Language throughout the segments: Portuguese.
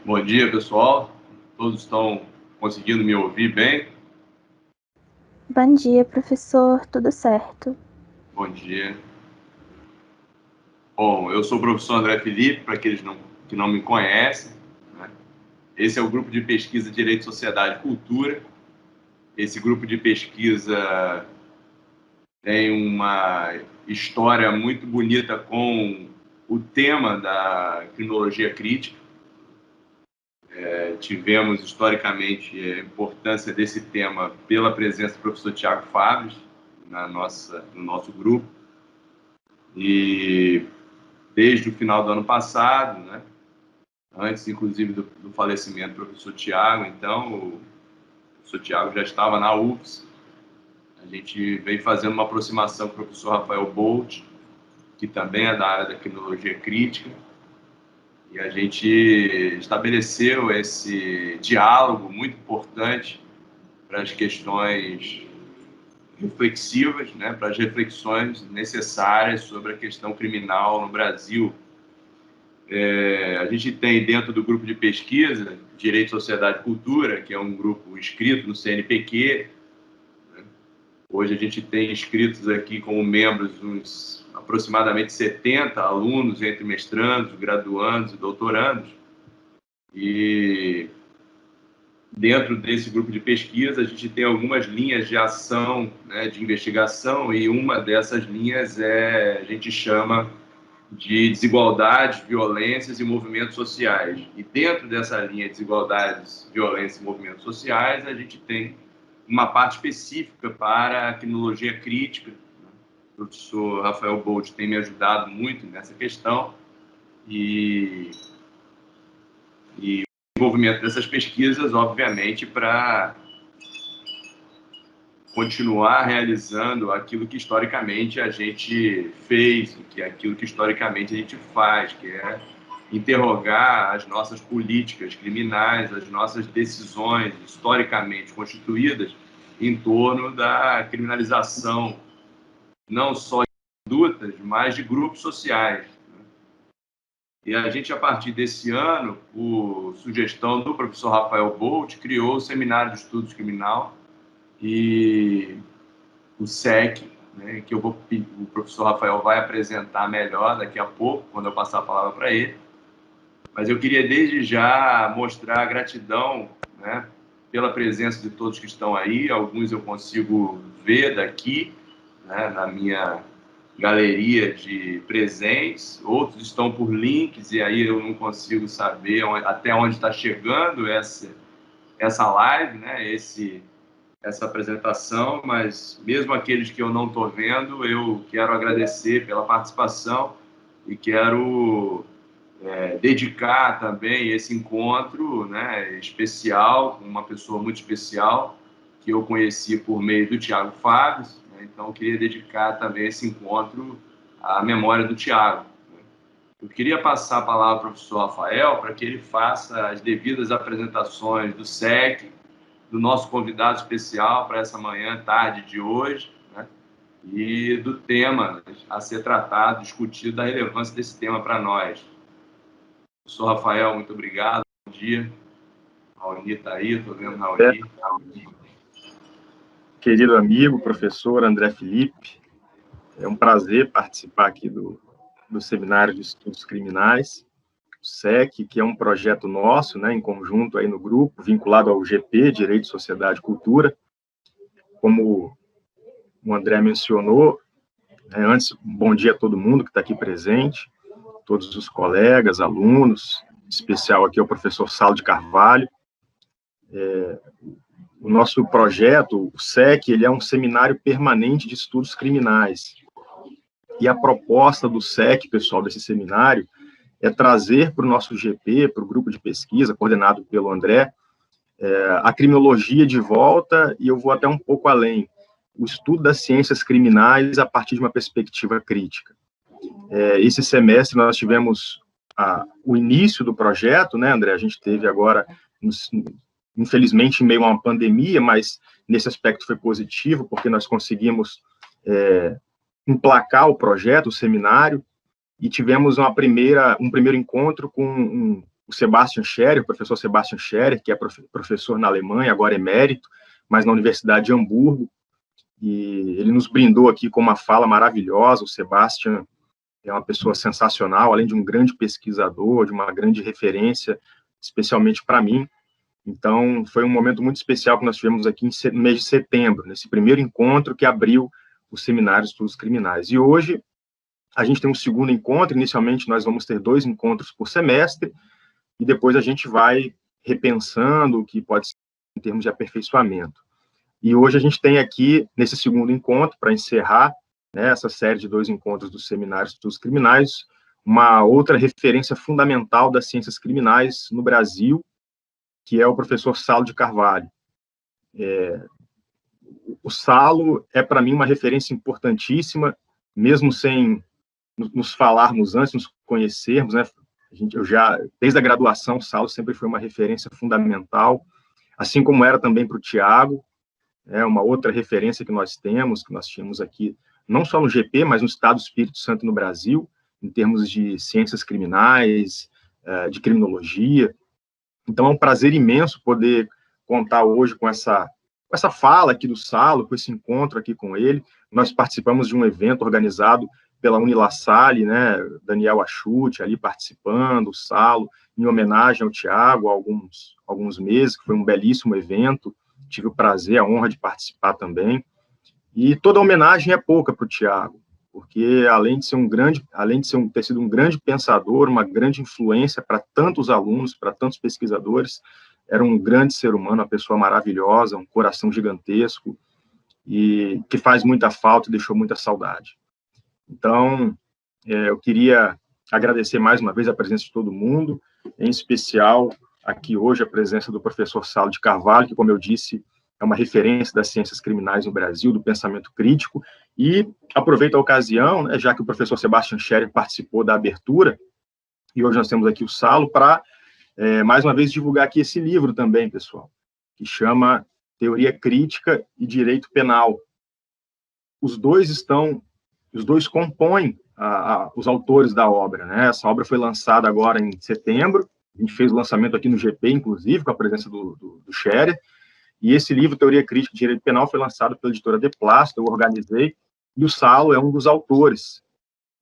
Bom dia, pessoal. Todos estão conseguindo me ouvir bem? Bom dia, professor. Tudo certo? Bom dia. Bom, eu sou o professor André Felipe, para aqueles que não me conhecem, né? Esse é o grupo de pesquisa Direito, Sociedade e Cultura. Esse grupo de pesquisa tem uma história muito bonita com o tema da criminologia crítica. Tivemos, historicamente, a importância desse tema pela presença do professor Tiago Fabres no nosso grupo. E desde o final do ano passado, né, antes, inclusive, do falecimento do professor Tiago, então, o professor Tiago já estava na UFS. A gente vem fazendo uma aproximação com o professor Rafael Bolt, que também é da área da criminologia crítica, e a gente estabeleceu esse diálogo muito importante para as questões reflexivas, né, para as reflexões necessárias sobre a questão criminal no Brasil. A gente tem dentro do grupo de pesquisa Direito, Sociedade e Cultura, que é um grupo inscrito no CNPq. Né? Hoje a gente tem inscritos aqui como membros uns aproximadamente 70 alunos, entre mestrandos, graduandos e doutorandos. E dentro desse grupo de pesquisa a gente tem algumas linhas de ação, né, de investigação, e uma dessas linhas a gente chama de desigualdades, violências e movimentos sociais. E dentro dessa linha de desigualdades, violências e movimentos sociais, a gente tem uma parte específica para a criminologia crítica. O professor Rafael Bolt tem me ajudado muito nessa questão, e o desenvolvimento dessas pesquisas, obviamente, para continuar realizando aquilo que historicamente a gente fez, que é aquilo que historicamente a gente faz, que é interrogar as nossas políticas criminais, as nossas decisões historicamente constituídas em torno da criminalização não só de condutas, mas de grupos sociais. E a gente, a partir desse ano, por sugestão do professor Rafael Bolt, criou o Seminário de Estudos Criminal e o SEC, né, que o professor Rafael vai apresentar melhor daqui a pouco, quando eu passar a palavra para ele. Mas eu queria, desde já, mostrar gratidão, né, pela presença de todos que estão aí. Alguns eu consigo ver daqui, né, na minha galeria de presentes, outros estão por links, e aí eu não consigo saber até onde está chegando essa live, né, essa apresentação, mas mesmo aqueles que eu não estou vendo, eu quero agradecer pela participação e quero dedicar também esse encontro, né, especial, com uma pessoa muito especial, que eu conheci por meio do Tiago Fabres, né, então eu queria dedicar também esse encontro à memória do Tiago. Né. Eu queria passar a palavra ao professor Rafael para que ele faça as devidas apresentações do SEC, do nosso convidado especial para essa manhã, tarde de hoje, né, e do tema a ser tratado, discutido, da relevância desse tema para nós. Professor Rafael, muito obrigado. Bom dia. Raoni está aí, estou vendo Raoni. Querido amigo, professor André Felipe, é um prazer participar aqui do Seminário de Estudos Criminais, o SEC, que é um projeto nosso, né, em conjunto aí no grupo, vinculado ao GP, Direito, Sociedade e Cultura. Como o André mencionou, antes, bom dia a todo mundo que está aqui presente, todos os colegas, alunos, em especial aqui ao professor Saulo de Carvalho. O nosso projeto, o SEC, ele é um seminário permanente de estudos criminais. E a proposta do SEC, pessoal, desse seminário, é trazer para o nosso GP, para o grupo de pesquisa, coordenado pelo André, a criminologia de volta, e eu vou até um pouco além, o estudo das ciências criminais a partir de uma perspectiva crítica. Esse semestre nós tivemos o início do projeto, né, André? A gente teve agora, infelizmente, em meio a uma pandemia, mas nesse aspecto foi positivo, porque nós conseguimos emplacar o projeto, o seminário, e tivemos um primeiro encontro com o Sebastian Scherer, o professor Sebastian Scherer, que é professor na Alemanha, agora emérito, mas na Universidade de Hamburgo, e ele nos brindou aqui com uma fala maravilhosa. O Sebastian é uma pessoa sensacional, além de um grande pesquisador, de uma grande referência, especialmente para mim. Então, foi um momento muito especial que nós tivemos aqui no mês de setembro, nesse primeiro encontro que abriu o Seminário de Estudos Criminais. E hoje, a gente tem um segundo encontro. Inicialmente, nós vamos ter 2 encontros por semestre, e depois a gente vai repensando o que pode ser em termos de aperfeiçoamento. E hoje a gente tem aqui, nesse segundo encontro, para encerrar, né, essa série de 2 encontros do Seminário de Estudos Criminais, uma outra referência fundamental das ciências criminais no Brasil, que é o professor Salo de Carvalho. O Salo é, para mim, uma referência importantíssima, mesmo sem nos falarmos antes, nos conhecermos, né? Desde a graduação, o Salo sempre foi uma referência fundamental, assim como era também para o Tiago, uma outra referência que nós tínhamos aqui, não só no GP, mas no Estado do Espírito Santo no Brasil, em termos de ciências criminais, de criminologia. Então, é um prazer imenso poder contar hoje com essa fala aqui do Salo, com esse encontro aqui com ele. Nós participamos de um evento organizado pela Unilassalle, né, Daniel Achute ali participando, o Salo, em homenagem ao Tiago, há alguns meses, que foi um belíssimo evento. Tive o prazer, a honra de participar também. E toda homenagem é pouca para o Tiago, porque além de ter sido um grande pensador, uma grande influência para tantos alunos, para tantos pesquisadores, era um grande ser humano, uma pessoa maravilhosa, um coração gigantesco, e que faz muita falta e deixou muita saudade. Então, eu queria agradecer mais uma vez a presença de todo mundo, em especial aqui hoje a presença do professor Salo de Carvalho, que, como eu disse, é uma referência das ciências criminais no Brasil, do pensamento crítico, e aproveito a ocasião, né, já que o professor Sebastian Scherer participou da abertura, e hoje nós temos aqui o Salo, para, mais uma vez, divulgar aqui esse livro também, pessoal, que chama Teoria Crítica e Direito Penal. Os dois compõem os autores da obra, né? Essa obra foi lançada agora em setembro, a gente fez o lançamento aqui no GP, inclusive, com a presença do Scherer, e esse livro, Teoria Crítica de Direito Penal, foi lançado pela editora De Plasta, eu organizei, e o Salo é um dos autores.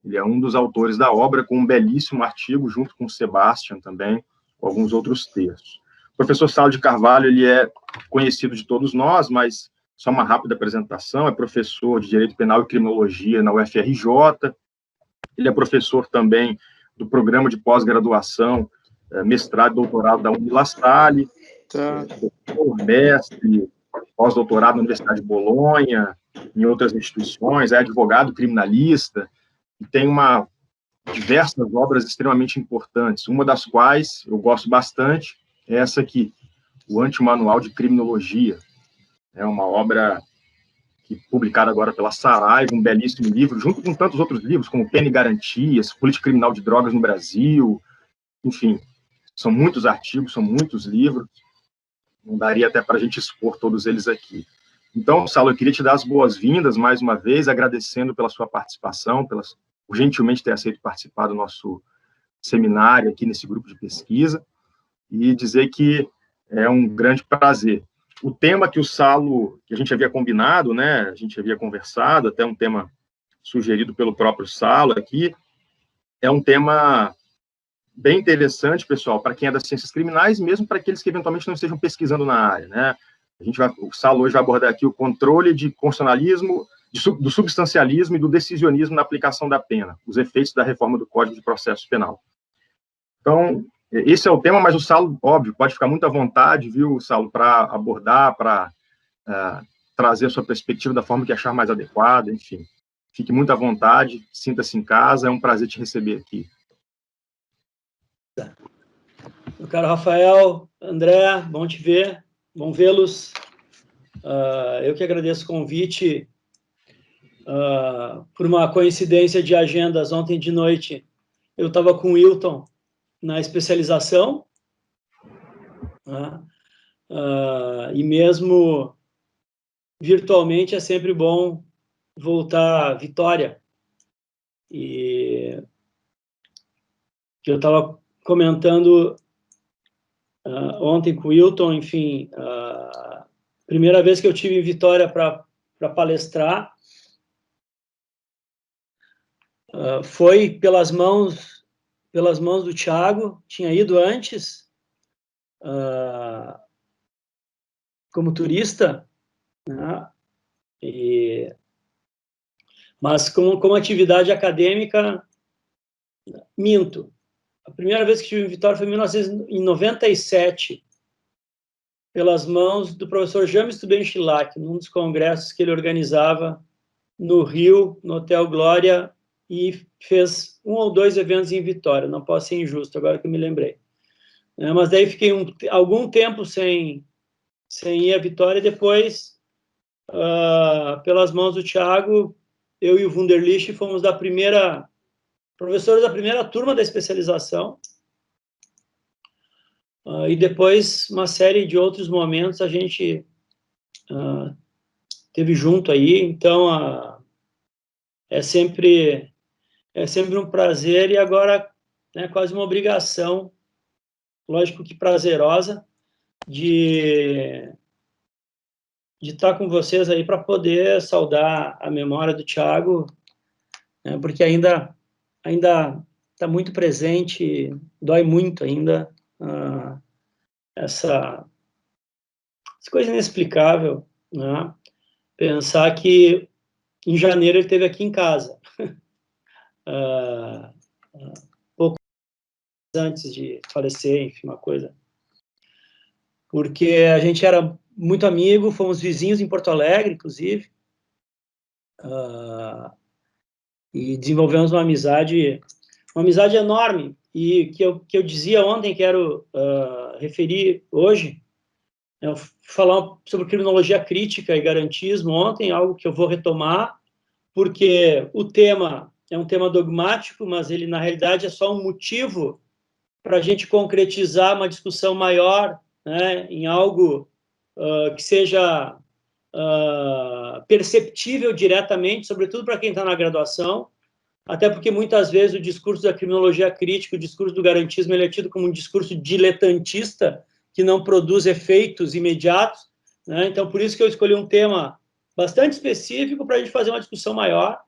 Ele é um dos autores da obra, com um belíssimo artigo, junto com o Sebastian também, com alguns outros textos. O professor Salo de Carvalho, ele é conhecido de todos nós, mas só uma rápida apresentação: é professor de Direito Penal e Criminologia na UFRJ, ele é professor também do programa de pós-graduação, mestrado e doutorado da Unilassalle, mestre, pós-doutorado na Universidade de Bolonha, em outras instituições, é advogado criminalista, e tem diversas obras extremamente importantes, uma das quais eu gosto bastante, é essa aqui, o Antimanual de Criminologia. É uma obra publicada agora pela Saraiva, um belíssimo livro, junto com tantos outros livros, como Pena e Garantias, Política Criminal de Drogas no Brasil, enfim, são muitos artigos, são muitos livros, não daria até para a gente expor todos eles aqui. Então, Salo, eu queria te dar as boas-vindas mais uma vez, agradecendo pela sua participação, por gentilmente ter aceito participar do nosso seminário aqui nesse grupo de pesquisa, e dizer que é um grande prazer. O tema que a gente havia combinado, né, a gente havia conversado, até um tema sugerido pelo próprio Salo aqui, é um tema bem interessante, pessoal, para quem é das ciências criminais, mesmo para aqueles que eventualmente não estejam pesquisando na área, né? O Salo hoje vai abordar aqui o controle de constitucionalismo, do substancialismo e do decisionismo na aplicação da pena, os efeitos da reforma do Código de Processo Penal. Então, esse é o tema, mas o Salo, óbvio, pode ficar muito à vontade, viu, Salo, para abordar, para trazer a sua perspectiva da forma que achar mais adequada, enfim. Fique muito à vontade, sinta-se em casa, é um prazer te receber aqui. Meu caro Rafael, André, bom te ver, bom vê-los. Eu que agradeço o convite. Por uma coincidência de agendas, ontem de noite eu estava com o Wilton na especialização, né? E mesmo virtualmente é sempre bom voltar à Vitória. E eu estava comentando ontem com o Wilton, enfim, primeira vez que eu tive em Vitória para palestrar, foi pelas mãos do Thiago, tinha ido antes, como turista, né? Mas como atividade acadêmica, minto. A primeira vez que estive em Vitória foi em 1997, pelas mãos do professor James Tubenchilac, num dos congressos que ele organizava no Rio, no Hotel Glória, e fez 1 ou 2 eventos em Vitória. Não posso ser injusto, agora que eu me lembrei. Mas daí fiquei algum tempo sem ir a Vitória, e depois, pelas mãos do Thiago, eu e o Wunderlich fomos professores da primeira turma da especialização, e depois uma série de outros momentos a gente teve junto aí. Então é sempre um prazer, e agora é quase uma obrigação, lógico que prazerosa, de estar com vocês aí para poder saudar a memória do Thiago, né, porque ainda está muito presente, dói muito ainda essa coisa inexplicável, né? Pensar que em janeiro ele esteve aqui em casa, pouco antes de falecer, enfim, uma coisa. Porque a gente era muito amigo, fomos vizinhos em Porto Alegre, inclusive, e desenvolvemos uma amizade enorme, e que eu dizia ontem, quero referir hoje, eu falar sobre criminologia crítica e garantismo ontem, algo que eu vou retomar, porque o tema é um tema dogmático, mas ele, na realidade, é só um motivo para a gente concretizar uma discussão maior, né, em algo que seja perceptível diretamente, sobretudo para quem está na graduação, até porque muitas vezes o discurso da criminologia crítica, o discurso do garantismo, ele é tido como um discurso diletantista, que não produz efeitos imediatos, né? Então, por isso que eu escolhi um tema bastante específico para a gente fazer uma discussão maior,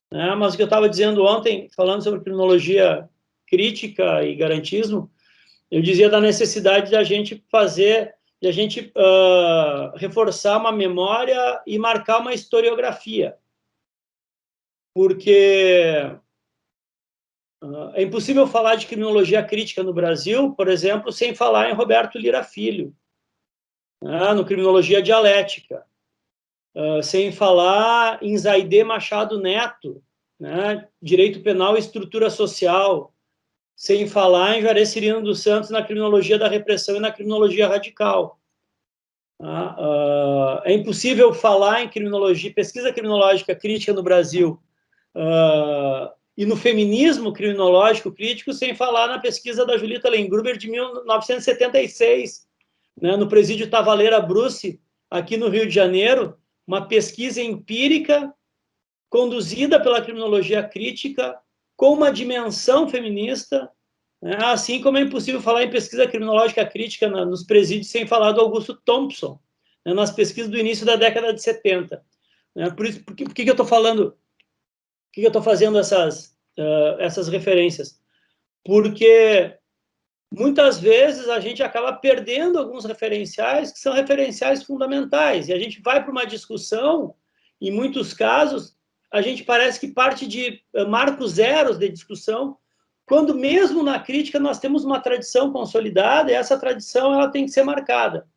né? Mas o que eu estava dizendo ontem, falando sobre criminologia crítica e garantismo, eu dizia da necessidade de a gente reforçar uma memória e marcar uma historiografia, porque é impossível falar de criminologia crítica no Brasil, por exemplo, sem falar em Roberto Lira Filho, né, no Criminologia Dialética, sem falar em Zaide Machado Neto, né, Direito Penal e Estrutura Social, sem falar em Juarez Cirino dos Santos na Criminologia da Repressão e na Criminologia Radical. É impossível falar em pesquisa criminológica crítica no Brasil, e no feminismo criminológico crítico, sem falar na pesquisa da Julita Lengruber de 1976, né, no presídio Tavaleira Bruce, aqui no Rio de Janeiro, uma pesquisa empírica conduzida pela criminologia crítica com uma dimensão feminista, né, assim como é impossível falar em pesquisa criminológica crítica nos presídios sem falar do Augusto Thompson, né, nas pesquisas do início da década de 70. Né, por que eu estou falando? Por que eu estou fazendo essas referências? Porque muitas vezes a gente acaba perdendo alguns referenciais que são referenciais fundamentais, e a gente vai para uma discussão, em muitos casos, a gente parece que parte de marcos zeros de discussão, quando mesmo na crítica nós temos uma tradição consolidada, e essa tradição ela tem que ser marcada,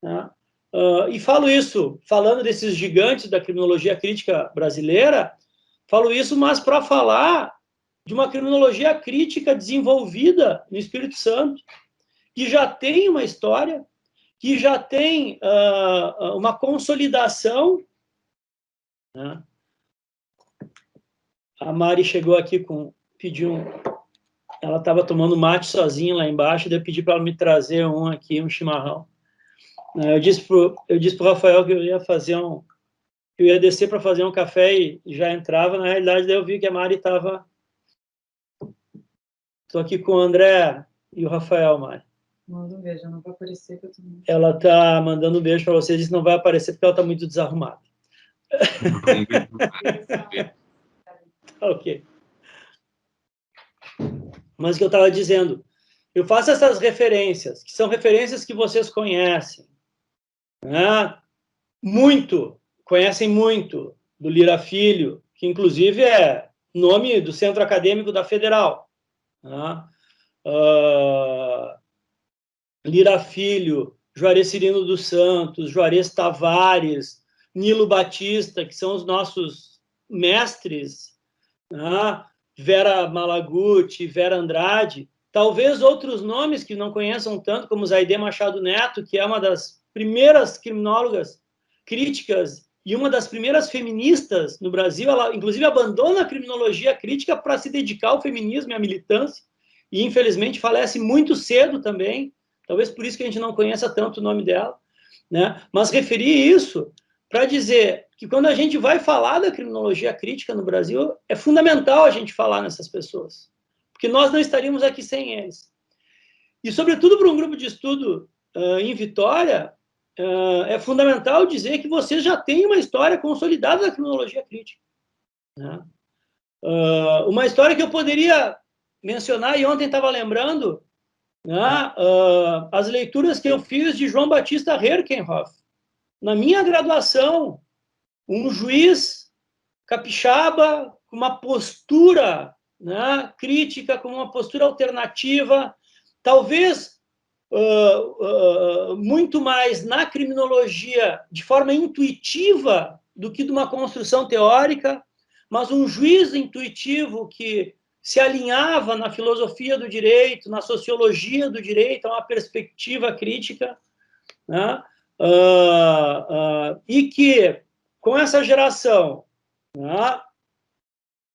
né? E falo isso, falando desses gigantes da criminologia crítica brasileira, falo isso, mas para falar de uma criminologia crítica desenvolvida no Espírito Santo, que já tem uma história, que já tem uma consolidação, né? A Mari chegou aqui ela estava tomando mate sozinha lá embaixo, daí eu pedi para ela me trazer um chimarrão. Eu disse pro Rafael que eu ia descer para fazer um café e já entrava. Na realidade, daí eu vi que a Mari estava... Estou aqui com o André e o Rafael, Mari. Manda um beijo, não vai aparecer que eu tô... Ela tá mandando um beijo para vocês, diz que não vai aparecer porque ela tá muito desarrumada. Ok. Mas o que eu estava dizendo, eu faço essas referências, que são referências que vocês conhecem, né? Conhecem muito do Lira Filho, que inclusive é nome do Centro Acadêmico da Federal, né? Lira Filho, Juarez Cirino dos Santos, Juarez Tavares, Nilo Batista, que são os nossos mestres, né? Vera Malaguti, Vera Andrade, talvez outros nomes que não conheçam tanto, como Zaide Machado Neto, que é uma das primeiras criminólogas críticas e uma das primeiras feministas no Brasil. Ela, inclusive, abandona a criminologia crítica para se dedicar ao feminismo e à militância, e, infelizmente, falece muito cedo também, talvez por isso que a gente não conheça tanto o nome dela, né? Mas referi isso para dizer que quando a gente vai falar da criminologia crítica no Brasil, é fundamental a gente falar nessas pessoas, porque nós não estaríamos aqui sem eles. E, sobretudo, para um grupo de estudo em Vitória, é fundamental dizer que vocês já têm uma história consolidada da criminologia crítica, né? Uma história que eu poderia mencionar, e ontem estava lembrando, né, as leituras que eu fiz de João Batista Herkenhoff. Na minha graduação, um juiz capixaba com uma postura, né, crítica, com uma postura alternativa, talvez muito mais na criminologia de forma intuitiva do que de uma construção teórica, mas um juiz intuitivo que se alinhava na filosofia do direito, na sociologia do direito, a uma perspectiva crítica, né? E que, com essa geração, né,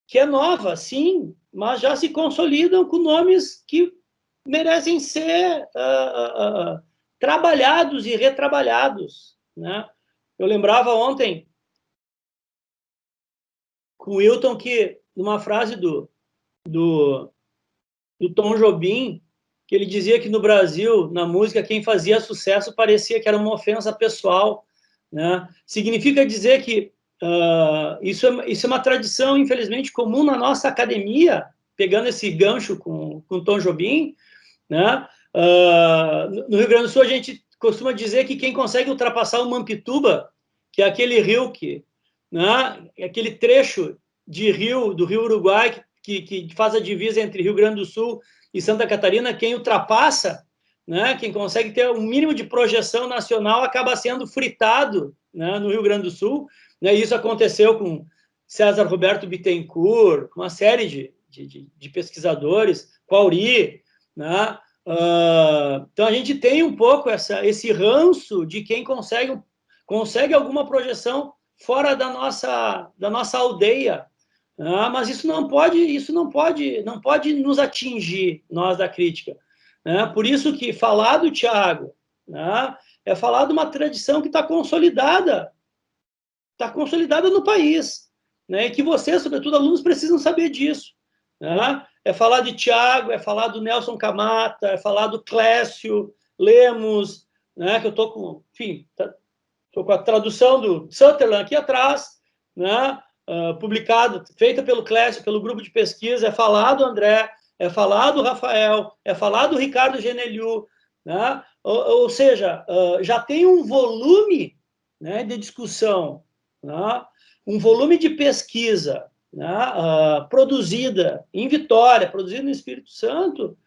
que é nova, sim, mas já se consolidam com nomes que merecem ser trabalhados e retrabalhados, né? Eu lembrava ontem com o Wilton que, numa frase do Tom Jobim, que ele dizia que no Brasil, na música, quem fazia sucesso parecia que era uma ofensa pessoal, né? Significa dizer que isso é uma tradição, infelizmente, comum na nossa academia, pegando esse gancho com Tom Jobim, né? No Rio Grande do Sul, a gente costuma dizer que quem consegue ultrapassar o Mampituba, que é aquele rio né, aquele trecho de rio, do Rio Uruguai, que faz a divisa entre Rio Grande do Sul e Santa Catarina, quem ultrapassa, né, quem consegue ter um mínimo de projeção nacional, acaba sendo fritado, né, no Rio Grande do Sul, né? Isso aconteceu com César Roberto Bittencourt, com uma série de pesquisadores, com Auri, né? Então a gente tem um pouco esse ranço de quem consegue alguma projeção fora da nossa aldeia, né? Mas isso não pode nos atingir, nós da crítica, né? Por isso que falar do Thiago, né, é falar de uma tradição que está consolidada no país, né? E que vocês, sobretudo alunos, precisam saber disso, né? É falar de Thiago, é falar do Nelson Camata, é falar do Clécio Lemos, né? Que eu estou com, enfim, estou com a tradução do Sutherland aqui atrás, né? Feita pelo Clécio, pelo grupo de pesquisa. É falar do André, é falar do Rafael, é falar do Ricardo Geneliu, né? Ou seja, já tem um volume, né, de discussão, né? Um volume de pesquisa, né, produzida em Vitória, produzida no Espírito Santo,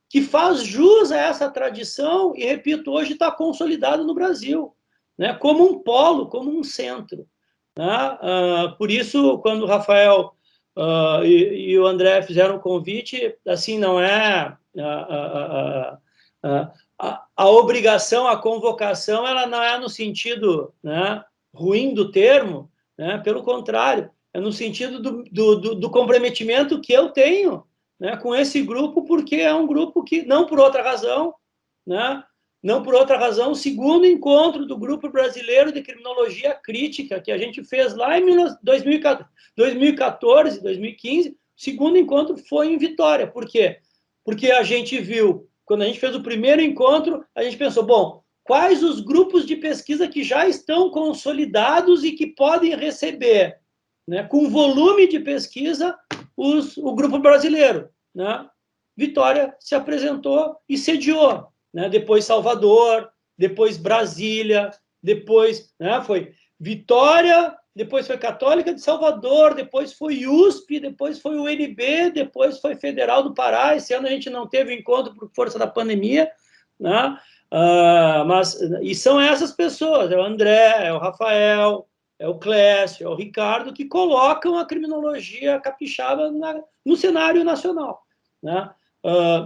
que faz jus a essa tradição e, repito, hoje está consolidado no Brasil, né, como um polo, como um centro, né? Por isso, quando o Rafael e o André fizeram o convite, assim, não é a obrigação, a convocação, ela não é no sentido, né, ruim do termo, né? Pelo contrário, é no sentido do comprometimento que eu tenho, né, com esse grupo, porque é um grupo que, não por outra razão, né, não por outra razão, o segundo encontro do Grupo Brasileiro de Criminologia Crítica, que a gente fez lá em 2014, 2015, o segundo encontro foi em Vitória. Por quê? Porque a gente viu quando a gente fez o primeiro encontro, a gente pensou, bom, quais os grupos de pesquisa que já estão consolidados e que podem receber, né, com volume de pesquisa, o grupo brasileiro, né? Vitória se apresentou e sediou, né? Depois Salvador, depois Brasília, depois, né, foi Vitória, depois foi Católica de Salvador, depois foi USP, depois foi UNB, depois foi Federal do Pará. Esse ano a gente não teve encontro por força da pandemia, né? E são essas pessoas, é o André, é o Rafael, é o Clécio, é o Ricardo, que colocam a criminologia capixaba no cenário nacional, né?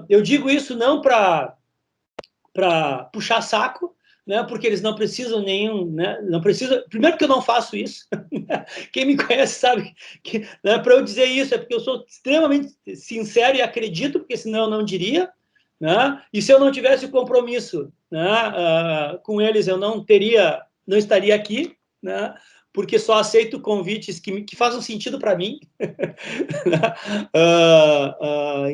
Eu digo isso não para puxar saco, né, porque eles não precisam nenhum, né, não precisa, primeiro que eu não faço isso, quem me conhece sabe que, né, para eu dizer isso é porque eu sou extremamente sincero e acredito, porque senão eu não diria, né, e se eu não tivesse o compromisso, né, com eles, eu não estaria aqui, né, porque só aceito convites que façam sentido para mim.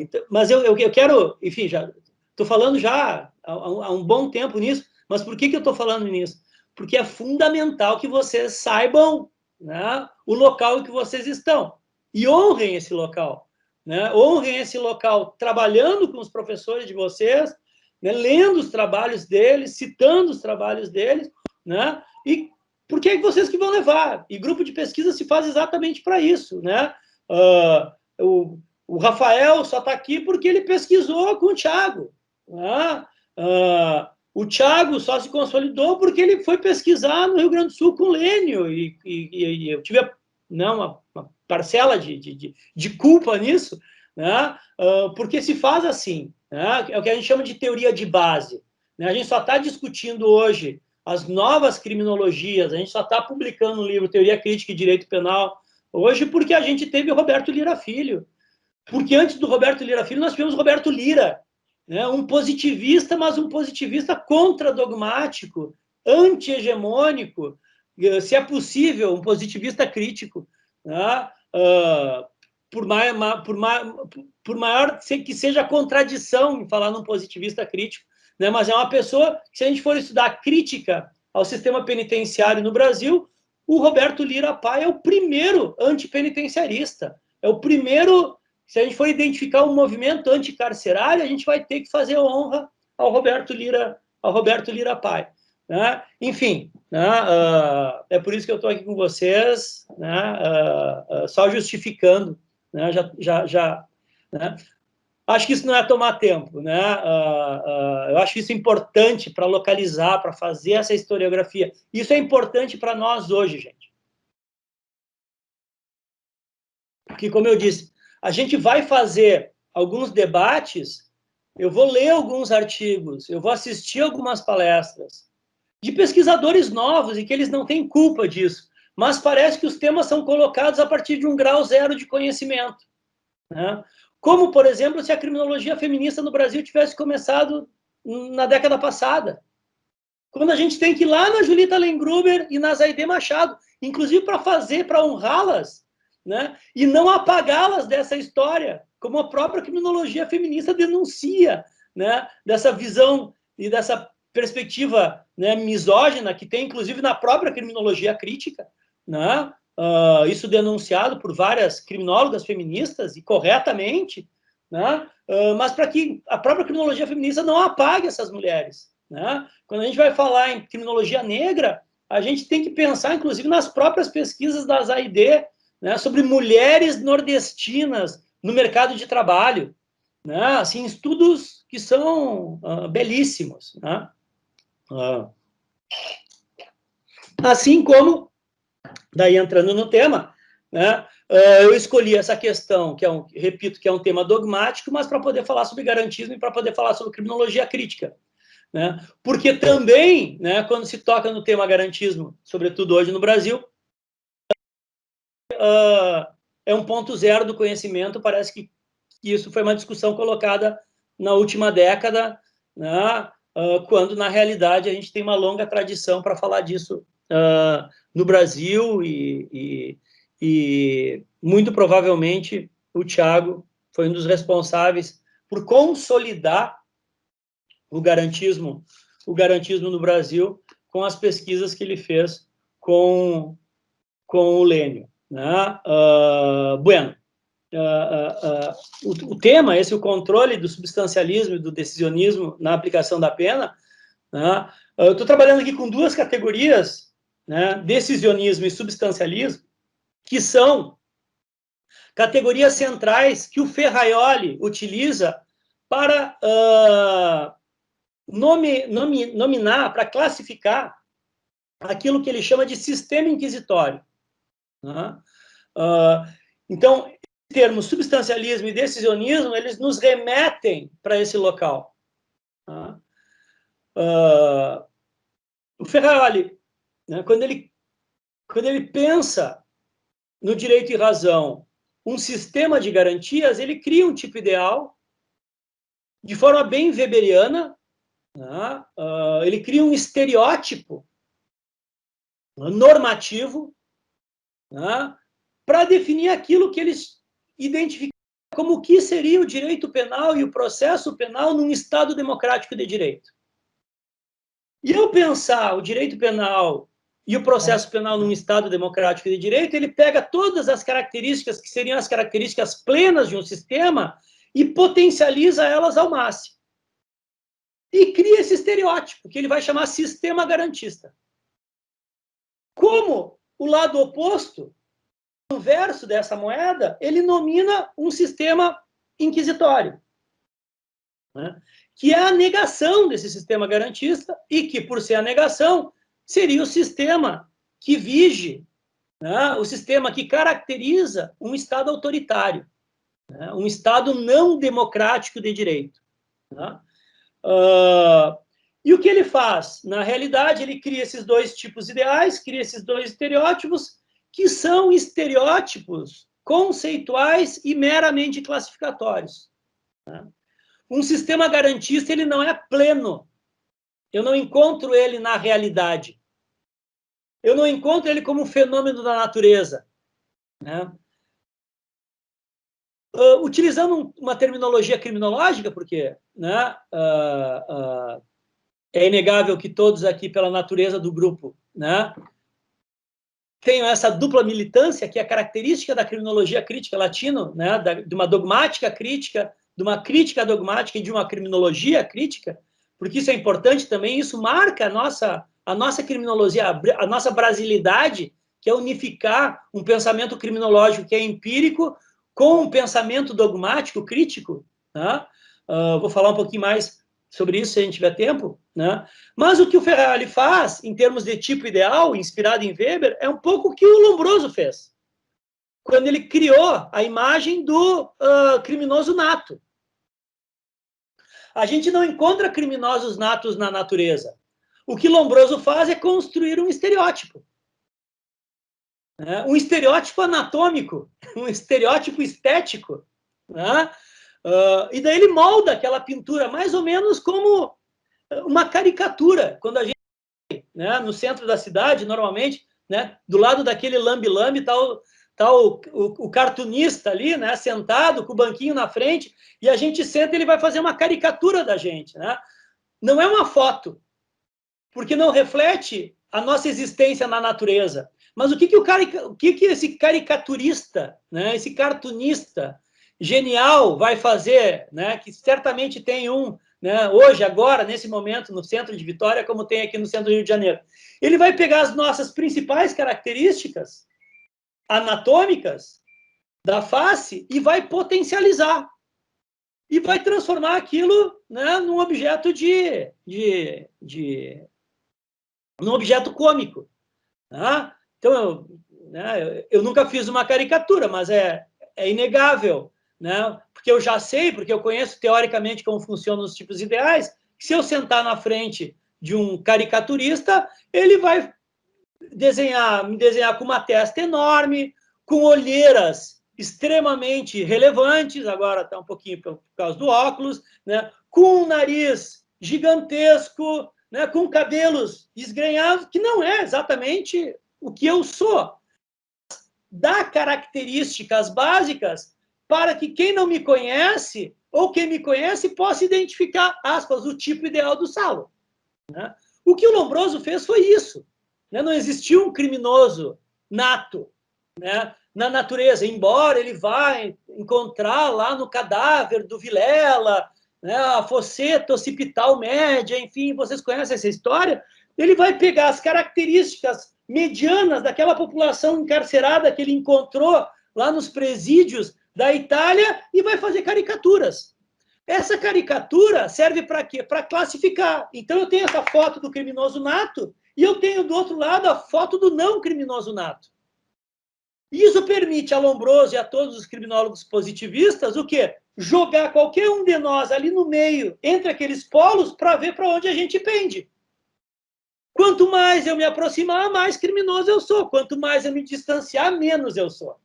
Então, mas eu quero, enfim, já estou falando já há um bom tempo nisso, mas por que eu estou falando nisso? Porque é fundamental que vocês saibam, né, o local em que vocês estão e honrem esse local, né? Honrem esse local trabalhando com os professores de vocês, né, lendo os trabalhos deles, citando os trabalhos deles, né? E porque é vocês que vão levar. E grupo de pesquisa se faz exatamente para isso, né? O Rafael só está aqui porque ele pesquisou com o Thiago, né? O Thiago só se consolidou porque ele foi pesquisar no Rio Grande do Sul com o Lênio, e eu tive uma parcela de culpa nisso, né? Porque se faz assim, né? É o que a gente chama de teoria de base, né? A gente só está discutindo hoje as novas criminologias, a gente só está publicando um livro, Teoria Crítica e Direito Penal, hoje porque a gente teve o Roberto Lira Filho. Porque antes do Roberto Lira Filho, nós tivemos Roberto Lira, né? Um positivista, mas um positivista contradogmático, anti-hegemônico, se é possível, um positivista crítico, né? Por maior que seja a contradição em falar num positivista crítico, né? Mas é uma pessoa que, se a gente for estudar crítica ao sistema penitenciário no Brasil, o Roberto Lira Pai é o primeiro antipenitenciarista, é o primeiro. Se a gente for identificar um movimento anticarcerário, a gente vai ter que fazer honra ao Roberto Lira Pai, né? Enfim, né? É por isso que eu estou aqui com vocês, né? Só justificando, né? Né? Acho que isso não é tomar tempo, né? Eu acho isso importante para localizar, para fazer essa historiografia. Isso é importante para nós hoje, gente. Porque, como eu disse, a gente vai fazer alguns debates, eu vou ler alguns artigos, eu vou assistir algumas palestras de pesquisadores novos e que eles não têm culpa disso, mas parece que os temas são colocados a partir de um grau zero de conhecimento, né? Como, por exemplo, se a criminologia feminista no Brasil tivesse começado na década passada, quando a gente tem que ir lá na Julita Lengruber e na Zaide Machado, inclusive para honrá-las, né? E não apagá-las dessa história, como a própria criminologia feminista denuncia, né? Dessa visão e dessa perspectiva, né, misógina que tem, inclusive, na própria criminologia crítica, né? Isso denunciado por várias criminólogas feministas, e corretamente, né? Mas para que a própria criminologia feminista não apague essas mulheres, né? Quando a gente vai falar em criminologia negra, a gente tem que pensar, inclusive, nas próprias pesquisas da AID, né, sobre mulheres nordestinas no mercado de trabalho, né? Assim, estudos que são belíssimos, né? Assim como, daí entrando no tema, né, eu escolhi essa questão, repito, que é um tema dogmático, mas para poder falar sobre garantismo e para poder falar sobre criminologia crítica, né? Porque também, né, quando se toca no tema garantismo, sobretudo hoje no Brasil, é um ponto zero do conhecimento. Parece que isso foi uma discussão colocada na última década, né, quando, na realidade, a gente tem uma longa tradição para falar disso no Brasil e muito provavelmente o Thiago foi um dos responsáveis por consolidar o garantismo no Brasil com as pesquisas que ele fez com o Lênio, né? Bueno, o tema, o controle do substancialismo e do decisionismo na aplicação da pena, né? Eu estou trabalhando aqui com duas categorias, né? Decisionismo e substancialismo, que são categorias centrais que o Ferraioli utiliza para nominar, para classificar aquilo que ele chama de sistema inquisitório. Né? Então, termos substancialismo e decisionismo, eles nos remetem para esse local. Né? O Ferraioli, né, quando ele pensa no direito e razão um sistema de garantias, ele cria um tipo ideal de forma bem weberiana, né? Ele cria um estereótipo normativo, né, para definir aquilo que eles identificam como o que seria o direito penal e o processo penal num Estado democrático de direito. E ao pensar o direito penal e o processo penal num Estado democrático de direito, ele pega todas as características que seriam as características plenas de um sistema e potencializa elas ao máximo. E cria esse estereótipo, que ele vai chamar sistema garantista. Como o lado oposto, o inverso dessa moeda, ele nomina um sistema inquisitório, né? Que é a negação desse sistema garantista e que, por ser a negação, seria o sistema que vige, né? O sistema que caracteriza um Estado autoritário, né? Um Estado não democrático de direito. Né? E o que ele faz? Na realidade, ele cria esses dois tipos ideais, cria esses dois estereótipos, que são estereótipos conceituais e meramente classificatórios. Né? Um sistema garantista, ele não é pleno. Eu não encontro ele na realidade. Eu não encontro ele como um fenômeno da natureza. Né? Utilizando uma terminologia criminológica, porque, né, é inegável que todos aqui, pela natureza do grupo, né, tenham essa dupla militância, que é a característica da criminologia crítica latino, né, de uma dogmática crítica, de uma crítica dogmática e de uma criminologia crítica, porque isso é importante também, isso marca a nossa criminologia, a nossa brasilidade, que é unificar um pensamento criminológico que é empírico com um pensamento dogmático crítico. Né? Vou falar um pouquinho mais sobre isso, se a gente tiver tempo. Né? Mas o que o Ferraioli faz, em termos de tipo ideal, inspirado em Weber, é um pouco o que o Lombroso fez, quando ele criou a imagem do criminoso nato. A gente não encontra criminosos natos na natureza. O que Lombroso faz é construir um estereótipo. Né? Um estereótipo anatômico, um estereótipo estético. Né? E daí ele molda aquela pintura mais ou menos como uma caricatura. Quando a gente, né, no centro da cidade, normalmente, né, do lado daquele lambe-lambe, tá o cartunista ali, né, sentado com o banquinho na frente, e a gente senta e ele vai fazer uma caricatura da gente. Né? Não é uma foto, porque não reflete a nossa existência na natureza. Mas o que esse caricaturista, né, esse cartunista genial vai fazer, né, que certamente tem né, hoje, agora, nesse momento, no centro de Vitória, como tem aqui no centro do Rio de Janeiro? Ele vai pegar as nossas principais características anatômicas da face e vai potencializar. E vai transformar aquilo, né, num objeto num objeto cômico. Né? Então, eu nunca fiz uma caricatura, mas é inegável, né? Porque eu já sei, porque eu conheço teoricamente como funcionam os tipos ideais, que se eu sentar na frente de um caricaturista, ele vai me desenhar com uma testa enorme, com olheiras extremamente relevantes, agora está um pouquinho por causa do óculos, né? Com um nariz gigantesco, né? Com cabelos esgrenhados, que não é exatamente o que eu sou. Dá características básicas para que quem não me conhece ou quem me conhece possa identificar, aspas, o tipo ideal do Saulo. Né? O que o Lombroso fez foi isso. Né? Não existia um criminoso nato, né, na natureza, embora ele vá encontrar lá no cadáver do Vilela, né, a fosseta occipital média, enfim, vocês conhecem essa história, ele vai pegar as características medianas daquela população encarcerada que ele encontrou lá nos presídios da Itália e vai fazer caricaturas. Essa caricatura serve para quê? Para classificar. Então, eu tenho essa foto do criminoso nato e eu tenho, do outro lado, a foto do não criminoso nato. Isso permite a Lombroso e a todos os criminólogos positivistas o quê? Jogar qualquer um de nós ali no meio, entre aqueles polos, para ver para onde a gente pende. Quanto mais eu me aproximar, mais criminoso eu sou. Quanto mais eu me distanciar, menos eu sou.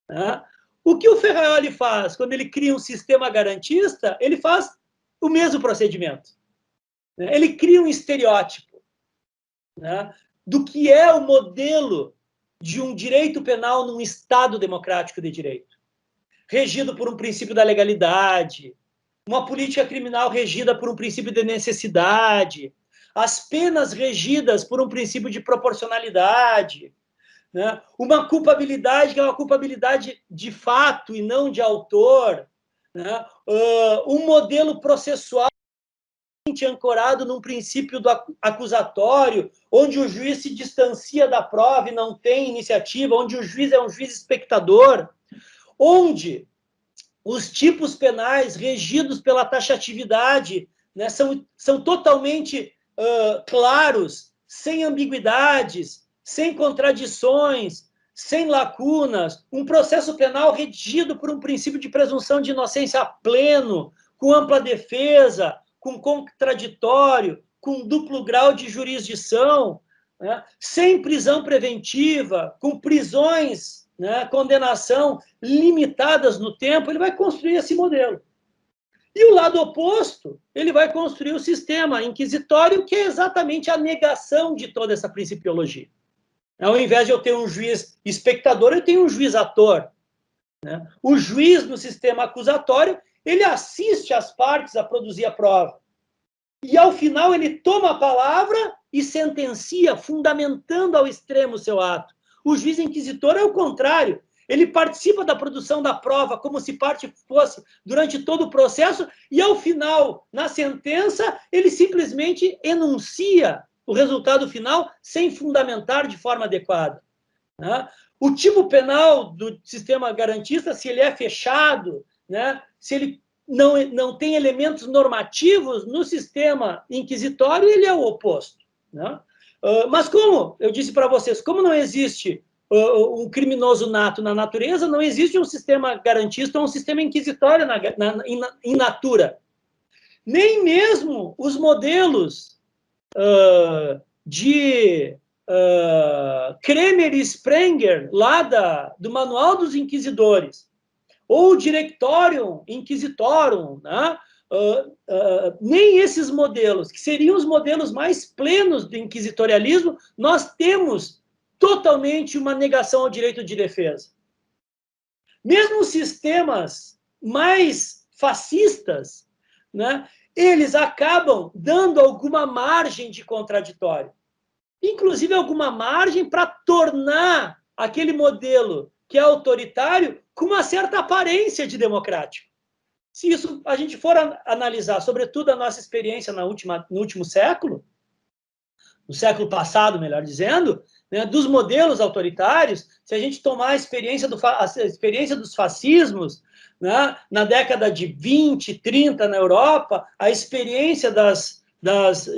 Tá? O que o Ferraioli faz quando ele cria um sistema garantista? Ele faz o mesmo procedimento. Ele cria um estereótipo, né, do que é o modelo de um direito penal num Estado democrático de direito, regido por um princípio da legalidade, uma política criminal regida por um princípio de necessidade, as penas regidas por um princípio de proporcionalidade, né? Uma culpabilidade que é uma culpabilidade de fato e não de autor, né? Um modelo processual ancorado num princípio do acusatório, onde o juiz se distancia da prova e não tem iniciativa, onde o juiz é um juiz espectador, onde os tipos penais regidos pela taxatividade, né, são totalmente claros, sem ambiguidades, sem contradições, sem lacunas, um processo penal regido por um princípio de presunção de inocência pleno, com ampla defesa, com contraditório, com duplo grau de jurisdição, né, sem prisão preventiva, com prisões, né, condenação limitadas no tempo, ele vai construir esse modelo. E o lado oposto, ele vai construir o sistema inquisitório, que é exatamente a negação de toda essa principiologia. Ao invés de eu ter um juiz espectador, eu tenho um juiz ator. Né? O juiz no sistema acusatório, ele assiste as partes a produzir a prova. E, ao final, ele toma a palavra e sentencia, fundamentando ao extremo o seu ato. O juiz inquisitor é o contrário. Ele participa da produção da prova como se parte fosse durante todo o processo e, ao final, na sentença, ele simplesmente enuncia o resultado final sem fundamentar de forma adequada. Né? O tipo penal do sistema garantista, se ele é fechado, né, se ele não tem elementos normativos no sistema inquisitório, ele é o oposto. Né? Mas como, eu disse para vocês, como não existe um criminoso nato na natureza, não existe um sistema garantista ou um sistema inquisitório in natura. Nem mesmo os modelos de Kremer e Sprenger, lá do Manual dos Inquisidores, ou o Directorium Inquisitorum, né? Nem esses modelos, que seriam os modelos mais plenos do inquisitorialismo, nós temos totalmente uma negação ao direito de defesa. Mesmo os sistemas mais fascistas, né, eles acabam dando alguma margem de contraditório. Inclusive alguma margem para tornar aquele modelo que é autoritário com uma certa aparência de democrático. Se isso a gente for analisar, sobretudo a nossa experiência no último século, no século passado, melhor dizendo, né, dos modelos autoritários, se a gente tomar a experiência dos fascismos, né, na década de 20, 30 na Europa, a experiência das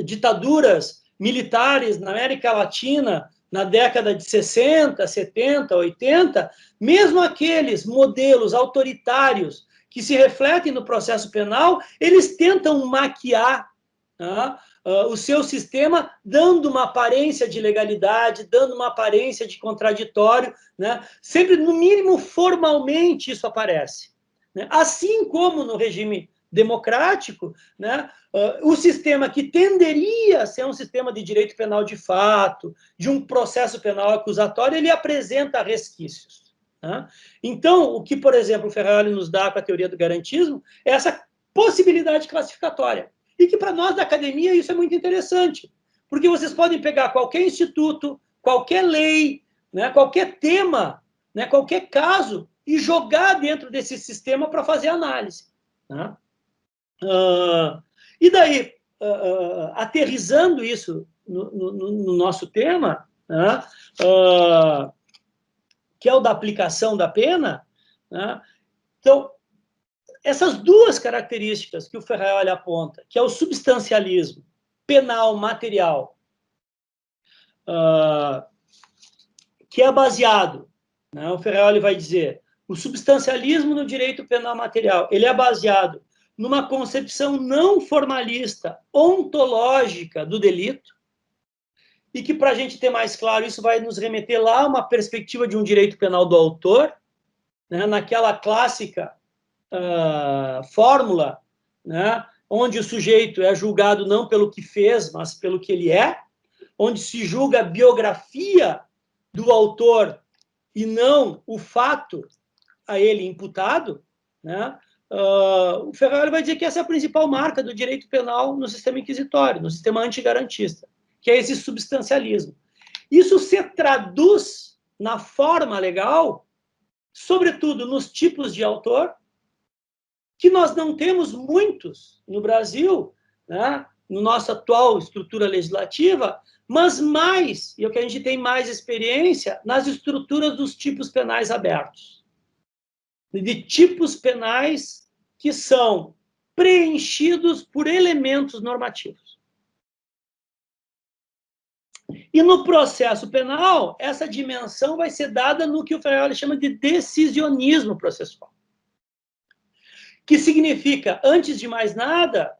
ditaduras militares na América Latina na década de 60, 70, 80, mesmo aqueles modelos autoritários que se refletem no processo penal, eles tentam maquiar, né, o seu sistema, dando uma aparência de legalidade, dando uma aparência de contraditório, né? Sempre, no mínimo, formalmente isso aparece. Né? Assim como no regime democrático, né, o sistema que tenderia a ser um sistema de direito penal de fato, de um processo penal acusatório, ele apresenta resquícios. Né? Então, o que, por exemplo, o Ferrari nos dá com a teoria do garantismo é essa possibilidade classificatória. E que, para nós da academia, isso é muito interessante, porque vocês podem pegar qualquer instituto, qualquer lei, né, qualquer tema, né, qualquer caso, e jogar dentro desse sistema para fazer análise. Né? E daí, aterrissando isso no nosso tema, né, que é o da aplicação da pena, né? Então, essas duas características que o Ferraioli aponta, que é o substancialismo penal, material, que é baseado, né, o Ferraioli vai dizer, o substancialismo no direito penal material, ele é baseado numa concepção não formalista, ontológica do delito, e que, para a gente ter mais claro, isso vai nos remeter lá a uma perspectiva de um direito penal do autor, né, naquela clássica fórmula, né, onde o sujeito é julgado não pelo que fez, mas pelo que ele é, onde se julga a biografia do autor e não o fato a ele imputado, né, o Ferrari vai dizer que essa é a principal marca do direito penal no sistema inquisitório, no sistema antigarantista, que é esse substancialismo. Isso se traduz na forma legal, sobretudo nos tipos de autor, que nós não temos muitos no Brasil, né, no nossa atual estrutura legislativa, mas mais, e é o que a gente tem mais experiência, nas estruturas dos tipos penais abertos. De tipos penais que são preenchidos por elementos normativos. E no processo penal, essa dimensão vai ser dada no que o Ferraioli chama de decisionismo processual. Que significa, antes de mais nada,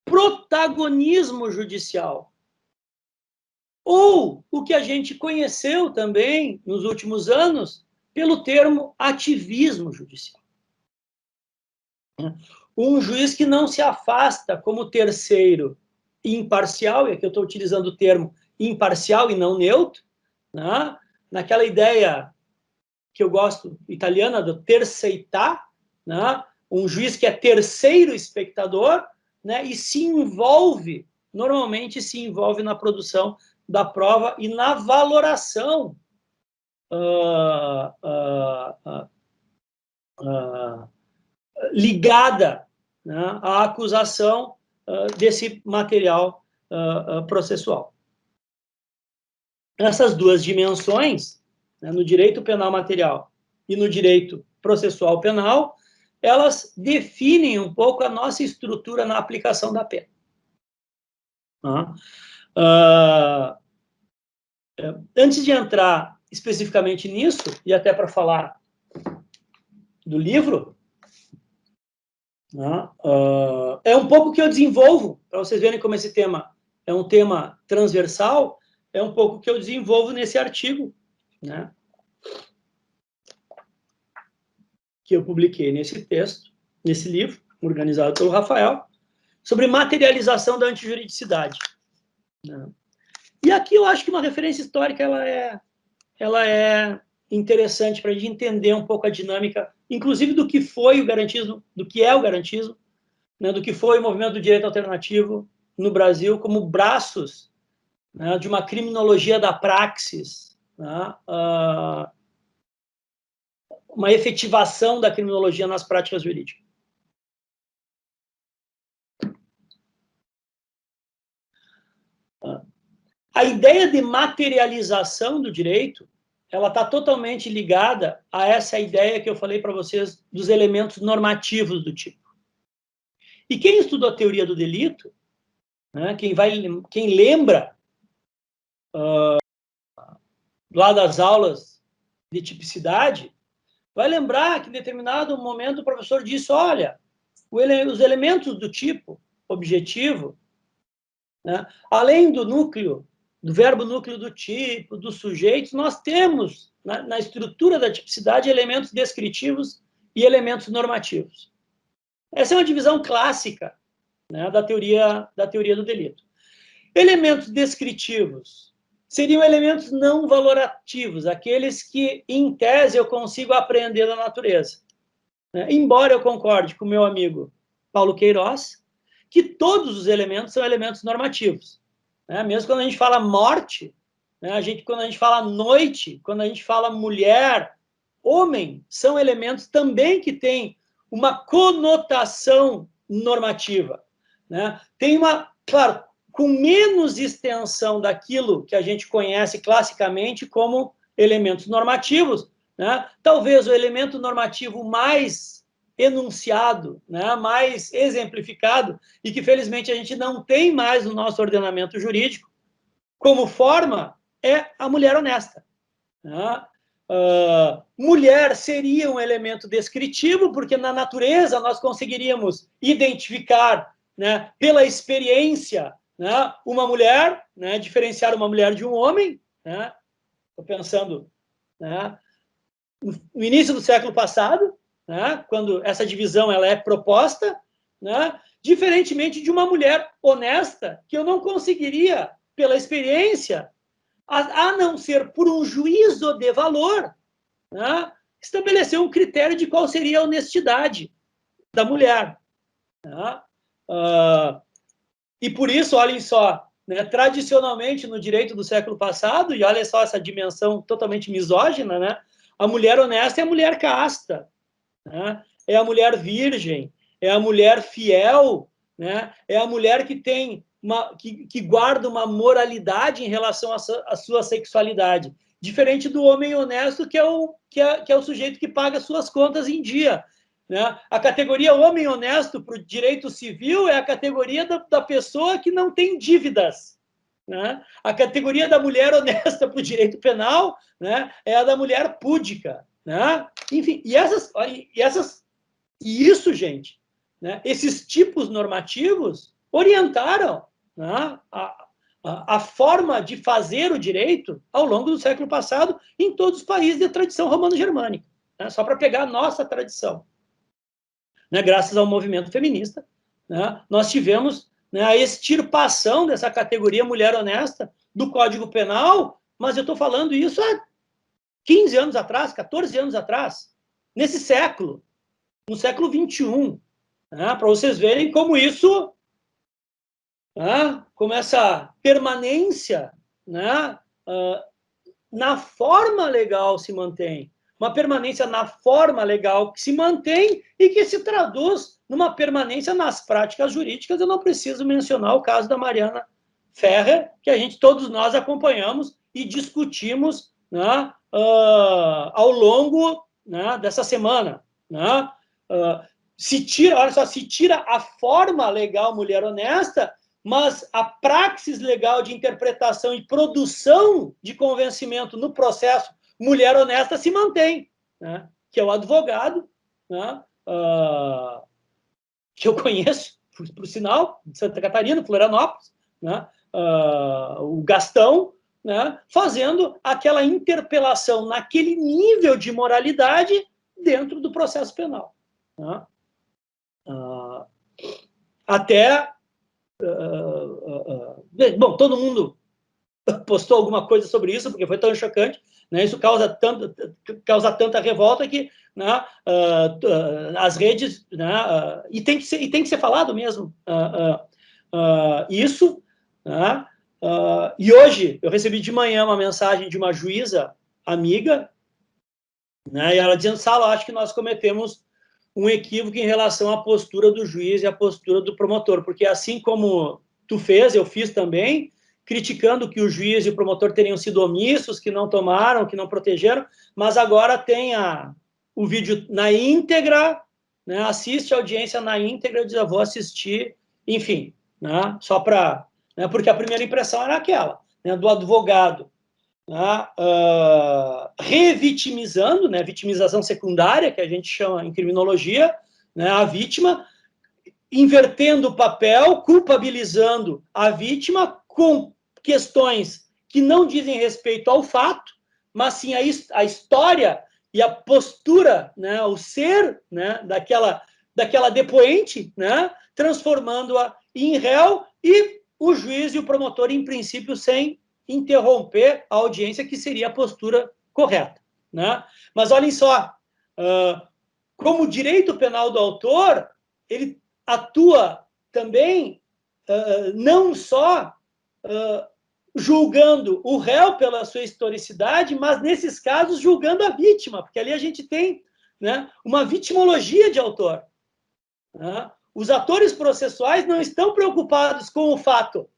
protagonismo judicial. Ou o que a gente conheceu também, nos últimos anos, pelo termo ativismo judicial. Um juiz que não se afasta como terceiro imparcial, e aqui eu estou utilizando o termo imparcial e não neutro, né? Naquela ideia que eu gosto, italiana, do terceità, né? Um juiz que é terceiro espectador, né? E se envolve, normalmente se envolve na produção da prova e na valoração ligada, né, à acusação desse material processual. Essas duas dimensões, né, no direito penal material e no direito processual penal, elas definem um pouco a nossa estrutura na aplicação da pena. Antes de entrar especificamente nisso, e até para falar do livro, é um pouco que eu desenvolvo, para vocês verem como esse tema é um tema transversal, é um pouco que eu desenvolvo nesse artigo, né, que eu publiquei nesse texto, nesse livro, organizado pelo Rafael, sobre materialização da antijuridicidade. Né? E aqui eu acho que uma referência histórica ela é interessante para a gente entender um pouco a dinâmica, inclusive do que foi o garantismo, do que é o garantismo, né, do que foi o movimento do direito alternativo no Brasil, como braços, né, de uma criminologia da praxis, né, uma efetivação da criminologia nas práticas jurídicas. A ideia de materialização do direito, ela está totalmente ligada a essa ideia que eu falei para vocês dos elementos normativos do tipo. E quem estudou a teoria do delito, né, quem lembra lá das aulas de tipicidade, vai lembrar que em determinado momento o professor disse, olha, os elementos do tipo objetivo, né, além do núcleo, do verbo núcleo do tipo, dos sujeitos, nós temos, na estrutura da tipicidade, elementos descritivos e elementos normativos. Essa é uma divisão clássica, né, da teoria do delito. Elementos descritivos seriam elementos não valorativos, aqueles que, em tese, eu consigo aprender da natureza. Embora eu concorde com o meu amigo Paulo Queiroz, que todos os elementos são elementos normativos. Mesmo quando a gente fala morte, quando a gente fala noite, quando a gente fala mulher, homem, são elementos também que têm uma conotação normativa. Tem uma, claro, com menos extensão daquilo que a gente conhece classicamente como elementos normativos, talvez o elemento normativo mais enunciado, mais exemplificado, e que, felizmente, a gente não tem mais no nosso ordenamento jurídico, como forma, é a mulher honesta. Mulher seria um elemento descritivo, porque na natureza nós conseguiríamos identificar, pela experiência, uma mulher, diferenciar uma mulher de um homem. Estou pensando no início do século passado, quando essa divisão ela é proposta, diferentemente de uma mulher honesta, que eu não conseguiria, pela experiência, a não ser por um juízo de valor, estabelecer um critério de qual seria a honestidade da mulher. E por isso, olhem só, tradicionalmente no direito do século passado, e olha só essa dimensão totalmente misógina, a mulher honesta é a mulher casta, é a mulher virgem, é a mulher fiel, é a mulher que tem que guarda uma moralidade em relação à sua sexualidade, diferente do homem honesto, que é o sujeito que paga suas contas em dia. A categoria homem honesto para o direito civil é a categoria da pessoa que não tem dívidas. A categoria da mulher honesta para o direito penal, é a da mulher púdica. Enfim, isso, gente, esses tipos normativos orientaram a forma de fazer o direito ao longo do século passado em todos os países de tradição romano-germânica. Só para pegar a nossa tradição. Graças ao movimento feminista, nós tivemos a extirpação dessa categoria mulher honesta do Código Penal, mas eu estou falando isso há 15 anos atrás, 14 anos atrás, nesse século, no século XXI, para vocês verem como isso, como essa permanência na forma legal se mantém. Uma permanência na forma legal que se mantém e que se traduz numa permanência nas práticas jurídicas. Eu não preciso mencionar o caso da Mariana Ferrer, que todos nós acompanhamos e discutimos ao longo dessa semana. Se tira a forma legal mulher honesta, mas a praxis legal de interpretação e produção de convencimento no processo mulher honesta se mantém, que é o advogado, que eu conheço, por sinal, de Santa Catarina, Florianópolis, o Gastão, fazendo aquela interpelação naquele nível de moralidade dentro do processo penal. Bom, todo mundo postou alguma coisa sobre isso, porque foi tão chocante, isso causa tanta revolta que as redes, e tem que ser falado mesmo isso, e hoje eu recebi de manhã uma mensagem de uma juíza amiga, e ela dizendo: Salo, acho que nós cometemos um equívoco em relação à postura do juiz e à postura do promotor, porque assim como tu fez, eu fiz também, criticando que o juiz e o promotor teriam sido omissos, que não tomaram, que não protegeram, mas agora tem o vídeo na íntegra, assiste a audiência na íntegra, diz: eu vou assistir, enfim, só para... porque a primeira impressão era aquela, do advogado revitimizando, vitimização secundária, que a gente chama em criminologia, a vítima, invertendo o papel, culpabilizando a vítima com questões que não dizem respeito ao fato, mas sim a história e a postura, o ser daquela depoente, transformando-a em réu, e o juiz e o promotor, em princípio, sem interromper a audiência, que seria a postura correta, né? Mas olhem só, como o direito penal do autor, ele atua também não só julgando o réu pela sua historicidade, mas, nesses casos, julgando a vítima, porque ali a gente tem, né, uma vitimologia de autor. Né? Os atores processuais não estão preocupados com o fato,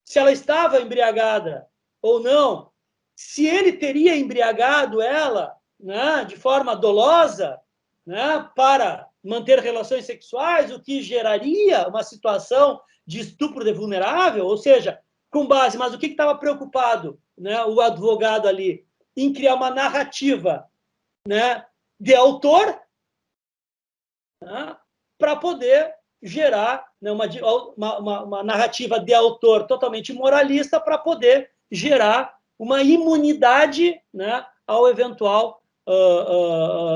se ela estava embriagada ou não, se ele teria embriagado ela, né, de forma dolosa, né, para manter relações sexuais, o que geraria uma situação de estupro de vulnerável, ou seja, com base, mas o que estava preocupado, né, o advogado ali, em criar uma narrativa, né, de autor, né, para poder gerar, né, uma narrativa de autor totalmente moralista, para poder gerar uma imunidade, né, ao eventual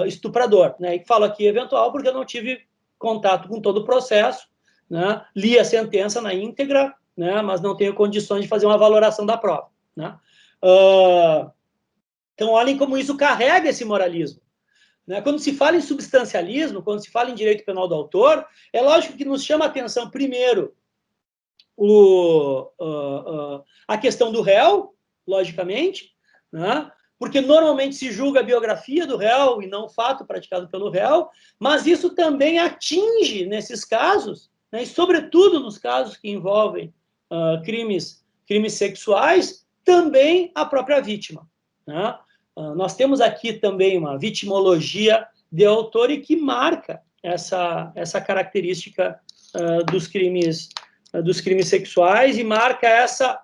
estuprador. Né? E falo aqui eventual porque eu não tive contato com todo o processo, né? Li a sentença na íntegra, né? Mas não tenho condições de fazer uma valoração da prova. Né? Então, olhem como isso carrega esse moralismo. Né? Quando se fala em substancialismo, quando se fala em direito penal do autor, é lógico que nos chama a atenção, primeiro, a questão do réu, logicamente, né? Porque normalmente se julga a biografia do réu e não o fato praticado pelo réu, mas isso também atinge, nesses casos, né, e sobretudo nos casos que envolvem crimes sexuais, também a própria vítima. Né? Nós temos aqui também uma vitimologia de autor e que marca essa característica dos crimes sexuais e marca essa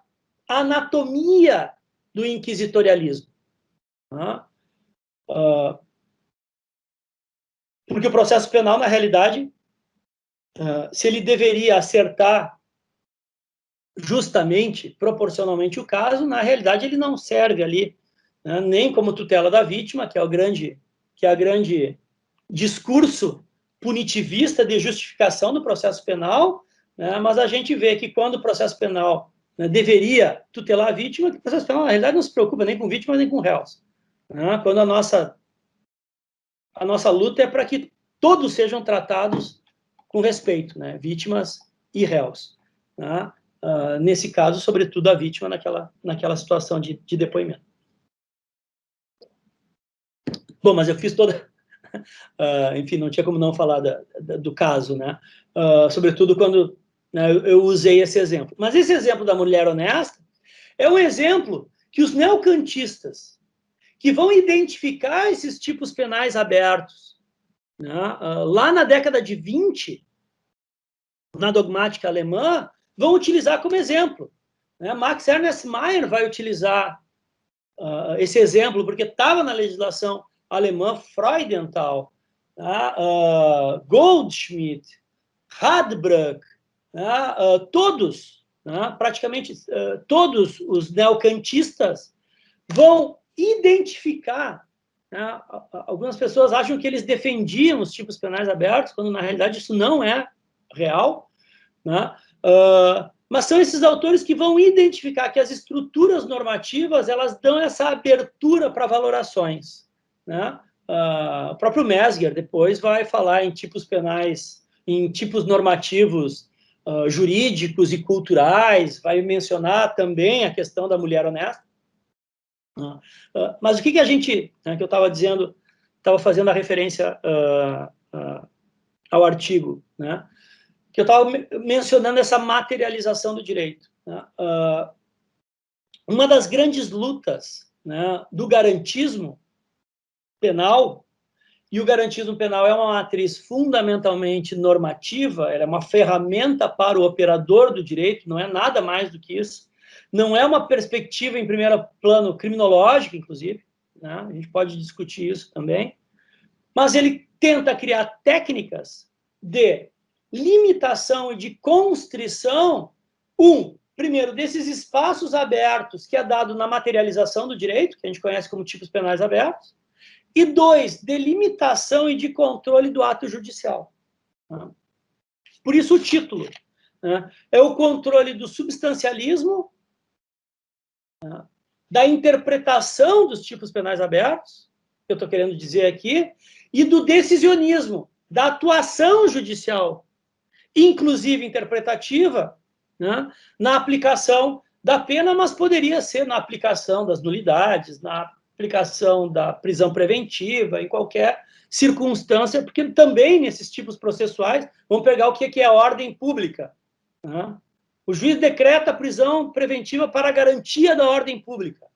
anatomia do inquisitorialismo. Porque o processo penal, na realidade, se ele deveria acertar justamente, proporcionalmente o caso, na realidade ele não serve ali, né, nem como tutela da vítima, que é a grande discurso punitivista de justificação do processo penal, né, mas a gente vê que quando o processo penal, né, deveria tutelar a vítima, que o processo penal, na realidade, não se preocupa nem com vítimas nem com réus. Né, quando a nossa luta é para que todos sejam tratados com respeito, né, vítimas e réus. Né, nesse caso, sobretudo a vítima naquela situação de depoimento. Bom, mas eu fiz toda... enfim, não tinha como não falar do caso, né? Sobretudo quando, né, eu usei esse exemplo. Mas esse exemplo da mulher honesta é um exemplo que os neocantistas, que vão identificar esses tipos penais abertos, né, lá na década de 20, na dogmática alemã, vão utilizar como exemplo. Né? Max Ernst Mayr vai utilizar esse exemplo, porque estava na legislação alemã Freudenthal, Goldschmidt, Radbruch, todos, praticamente todos os neocantistas vão identificar. Algumas pessoas acham que eles defendiam os tipos penais abertos, quando na realidade isso não é real, mas são esses autores que vão identificar que as estruturas normativas elas dão essa abertura para valorações. Né? O próprio Mesger depois vai falar em tipos penais, em tipos normativos jurídicos e culturais, vai mencionar também a questão da mulher honesta. Mas o que a gente, que eu estava dizendo, estava fazendo a referência ao artigo, né? Que eu estava mencionando essa materialização do direito. Né? Uma das grandes lutas, né, do garantismo penal, e o garantismo penal é uma matriz fundamentalmente normativa, ela é uma ferramenta para o operador do direito, não é nada mais do que isso, não é uma perspectiva em primeiro plano criminológica, inclusive, né? A gente pode discutir isso também, mas ele tenta criar técnicas de limitação e de constrição, primeiro, desses espaços abertos que é dado na materialização do direito, que a gente conhece como tipos penais abertos, e 2, de limitação e de controle do ato judicial. Por isso o título, né, é o controle do substancialismo da interpretação dos tipos penais abertos, que eu estou querendo dizer aqui, e do decisionismo, da atuação judicial, inclusive interpretativa, né, na aplicação da pena, mas poderia ser na aplicação das nulidades, na aplicação da prisão preventiva, em qualquer circunstância, porque também nesses tipos processuais, vamos pegar o que é a ordem pública. Né? O juiz decreta a prisão preventiva para a garantia da ordem pública.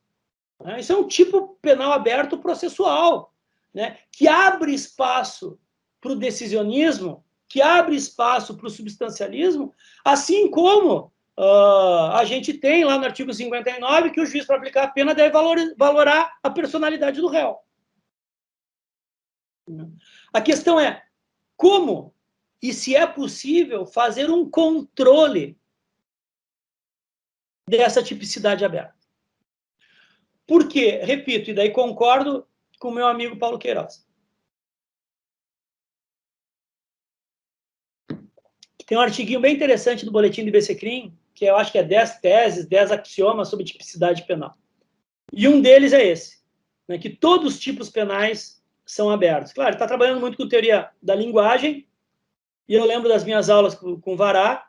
Né? Isso é um tipo penal aberto processual, né? Que abre espaço para o decisionismo, que abre espaço para o substancialismo, assim como a gente tem lá no artigo 59 que o juiz, para aplicar a pena, deve valorar a personalidade do réu. A questão é como e se é possível fazer um controle dessa tipicidade aberta. Por quê? Repito, e daí concordo com o meu amigo Paulo Queiroz. Tem um artiguinho bem interessante do boletim do IBCCRIM, que eu acho que é 10 teses, 10 axiomas sobre tipicidade penal. E um deles é esse, né, que todos os tipos penais são abertos. Claro, ele está trabalhando muito com teoria da linguagem, e eu lembro das minhas aulas com Vará,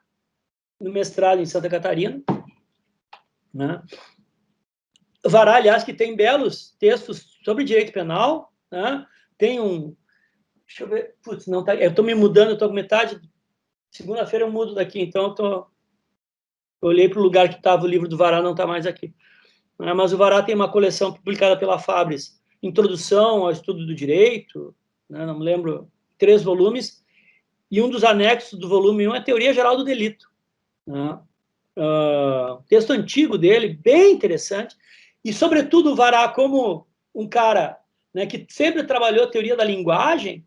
no mestrado em Santa Catarina. Né? Vará, aliás, que tem belos textos sobre direito penal, né? Tem um... Deixa eu ver... Putz, não tá... Eu estou me mudando, eu estou com metade... Segunda-feira eu mudo daqui, então eu olhei para o lugar que estava o livro do Vará, não está mais aqui. Mas o Vará tem uma coleção publicada pela Fabris, Introdução ao Estudo do Direito, né? Não me lembro, 3 volumes, e um dos anexos do volume 1 é Teoria Geral do Delito. Né? Texto antigo dele, bem interessante, e, sobretudo, o Vará, como um cara, né, que sempre trabalhou a teoria da linguagem,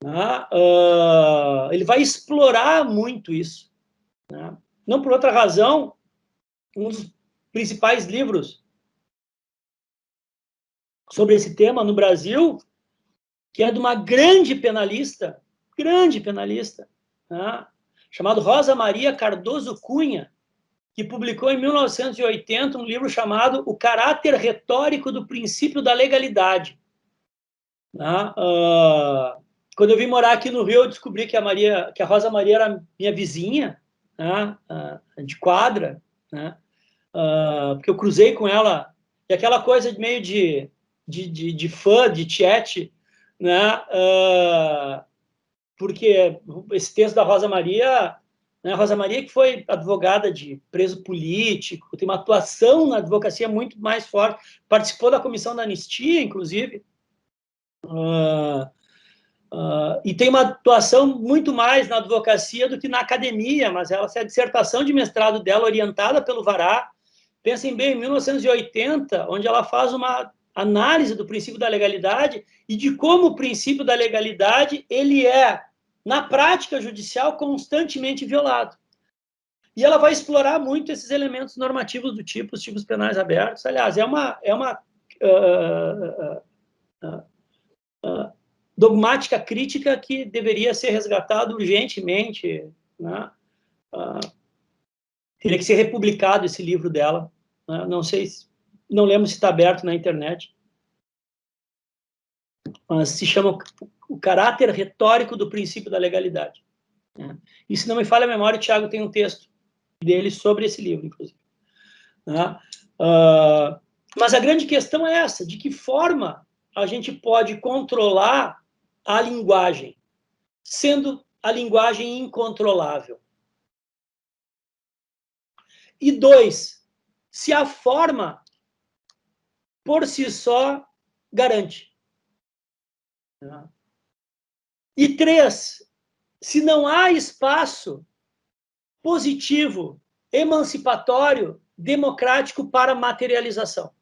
né, ele vai explorar muito isso. Né? Não por outra razão, um dos principais livros sobre esse tema no Brasil, que é de uma grande penalista, né, chamado Rosa Maria Cardoso Cunha, que publicou em 1980 um livro chamado O Caráter Retórico do Princípio da Legalidade. Né? Quando eu vim morar aqui no Rio, eu descobri que a Rosa Maria era minha vizinha, né? De quadra, né? Porque eu cruzei com ela, e aquela coisa meio de fã, de chat, né? Porque esse texto da Rosa Maria, né? Rosa Maria que foi advogada de preso político, tem uma atuação na advocacia muito mais forte, participou da comissão da anistia, inclusive, e tem uma atuação muito mais na advocacia do que na academia, mas a dissertação de mestrado dela, orientada pelo Vará, pensem bem, em 1980, onde ela faz uma análise do princípio da legalidade e de como o princípio da legalidade ele é, na prática judicial, constantemente violado. E ela vai explorar muito esses elementos normativos do tipo, os tipos penais abertos. Aliás, é uma dogmática crítica que deveria ser resgatada urgentemente, né? Teria que ser republicado esse livro dela, né? Não lembro se está aberto na internet, mas se chama O Caráter Retórico do Princípio da Legalidade. Né? E se não me falha a memória, o Thiago tem um texto dele sobre esse livro, inclusive. Né? Mas a grande questão é essa, de que forma a gente pode controlar a linguagem, sendo a linguagem incontrolável. E 2, se a forma, por si só, garante. E 3, se não há espaço positivo, emancipatório, democrático para materialização.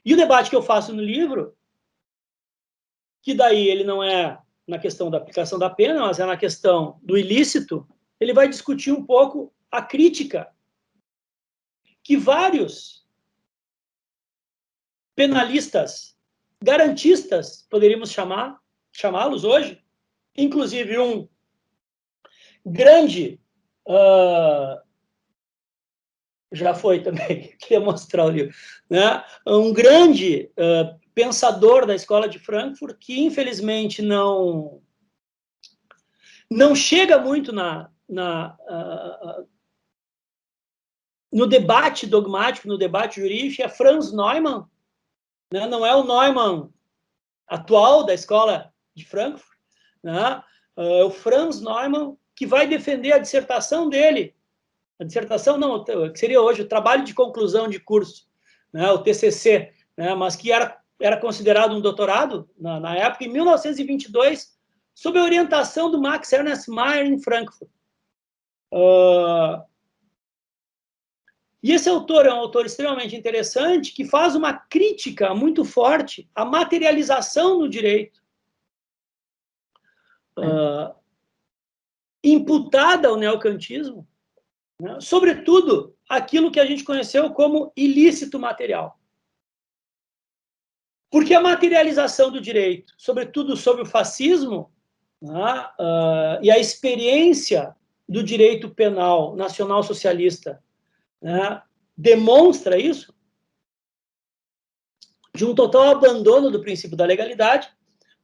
E o debate que eu faço no livro, que daí ele não é na questão da aplicação da pena, mas é na questão do ilícito, ele vai discutir um pouco a crítica que vários penalistas, garantistas, poderíamos chamá-los hoje, inclusive um grande Já foi também, queria mostrar o livro. Né? Um grande pensador da escola de Frankfurt, que infelizmente não chega muito no debate dogmático, no debate jurídico, é Franz Neumann. Né? Não é o Neumann atual da escola de Frankfurt, né? É o Franz Neumann, que vai defender a dissertação dele. A dissertação não, que seria hoje o trabalho de conclusão de curso, né? O TCC, né? Mas que era considerado um doutorado na época, em 1922, sob a orientação do Max Ernst Mayr em Frankfurt. E esse autor é um autor extremamente interessante, que faz uma crítica muito forte à materialização no direito, imputada ao neocantismo, né? Sobretudo aquilo que a gente conheceu como ilícito material. Porque a materialização do direito, sobretudo sob o fascismo, né, e a experiência do direito penal nacional-socialista, né, demonstra isso, de um total abandono do princípio da legalidade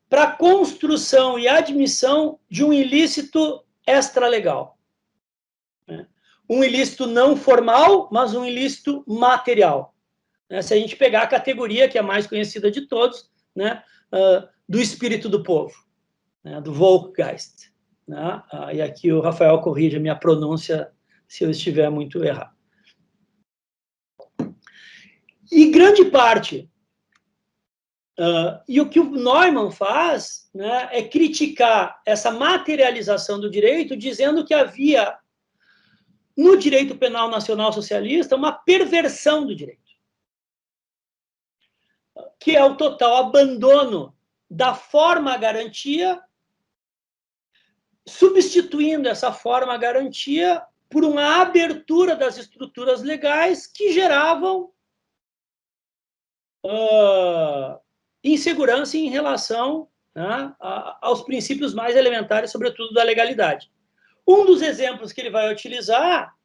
para a construção e admissão de um ilícito extralegal. Né? Um ilícito não formal, mas um ilícito material. Né? Se a gente pegar a categoria que é a mais conhecida de todos, né, do espírito do povo, né, do Volksgeist. Né? E aqui o Rafael corrige a minha pronúncia se eu estiver muito errado. E grande parte, e o que o Neumann faz, né, é criticar essa materialização do direito, dizendo que havia, no direito penal nacional socialista, uma perversão do direito, que é o total abandono da forma-garantia, substituindo essa forma-garantia por uma abertura das estruturas legais que geravam insegurança em relação, né, aos princípios mais elementares, sobretudo da legalidade. Um dos exemplos que ele vai utilizar,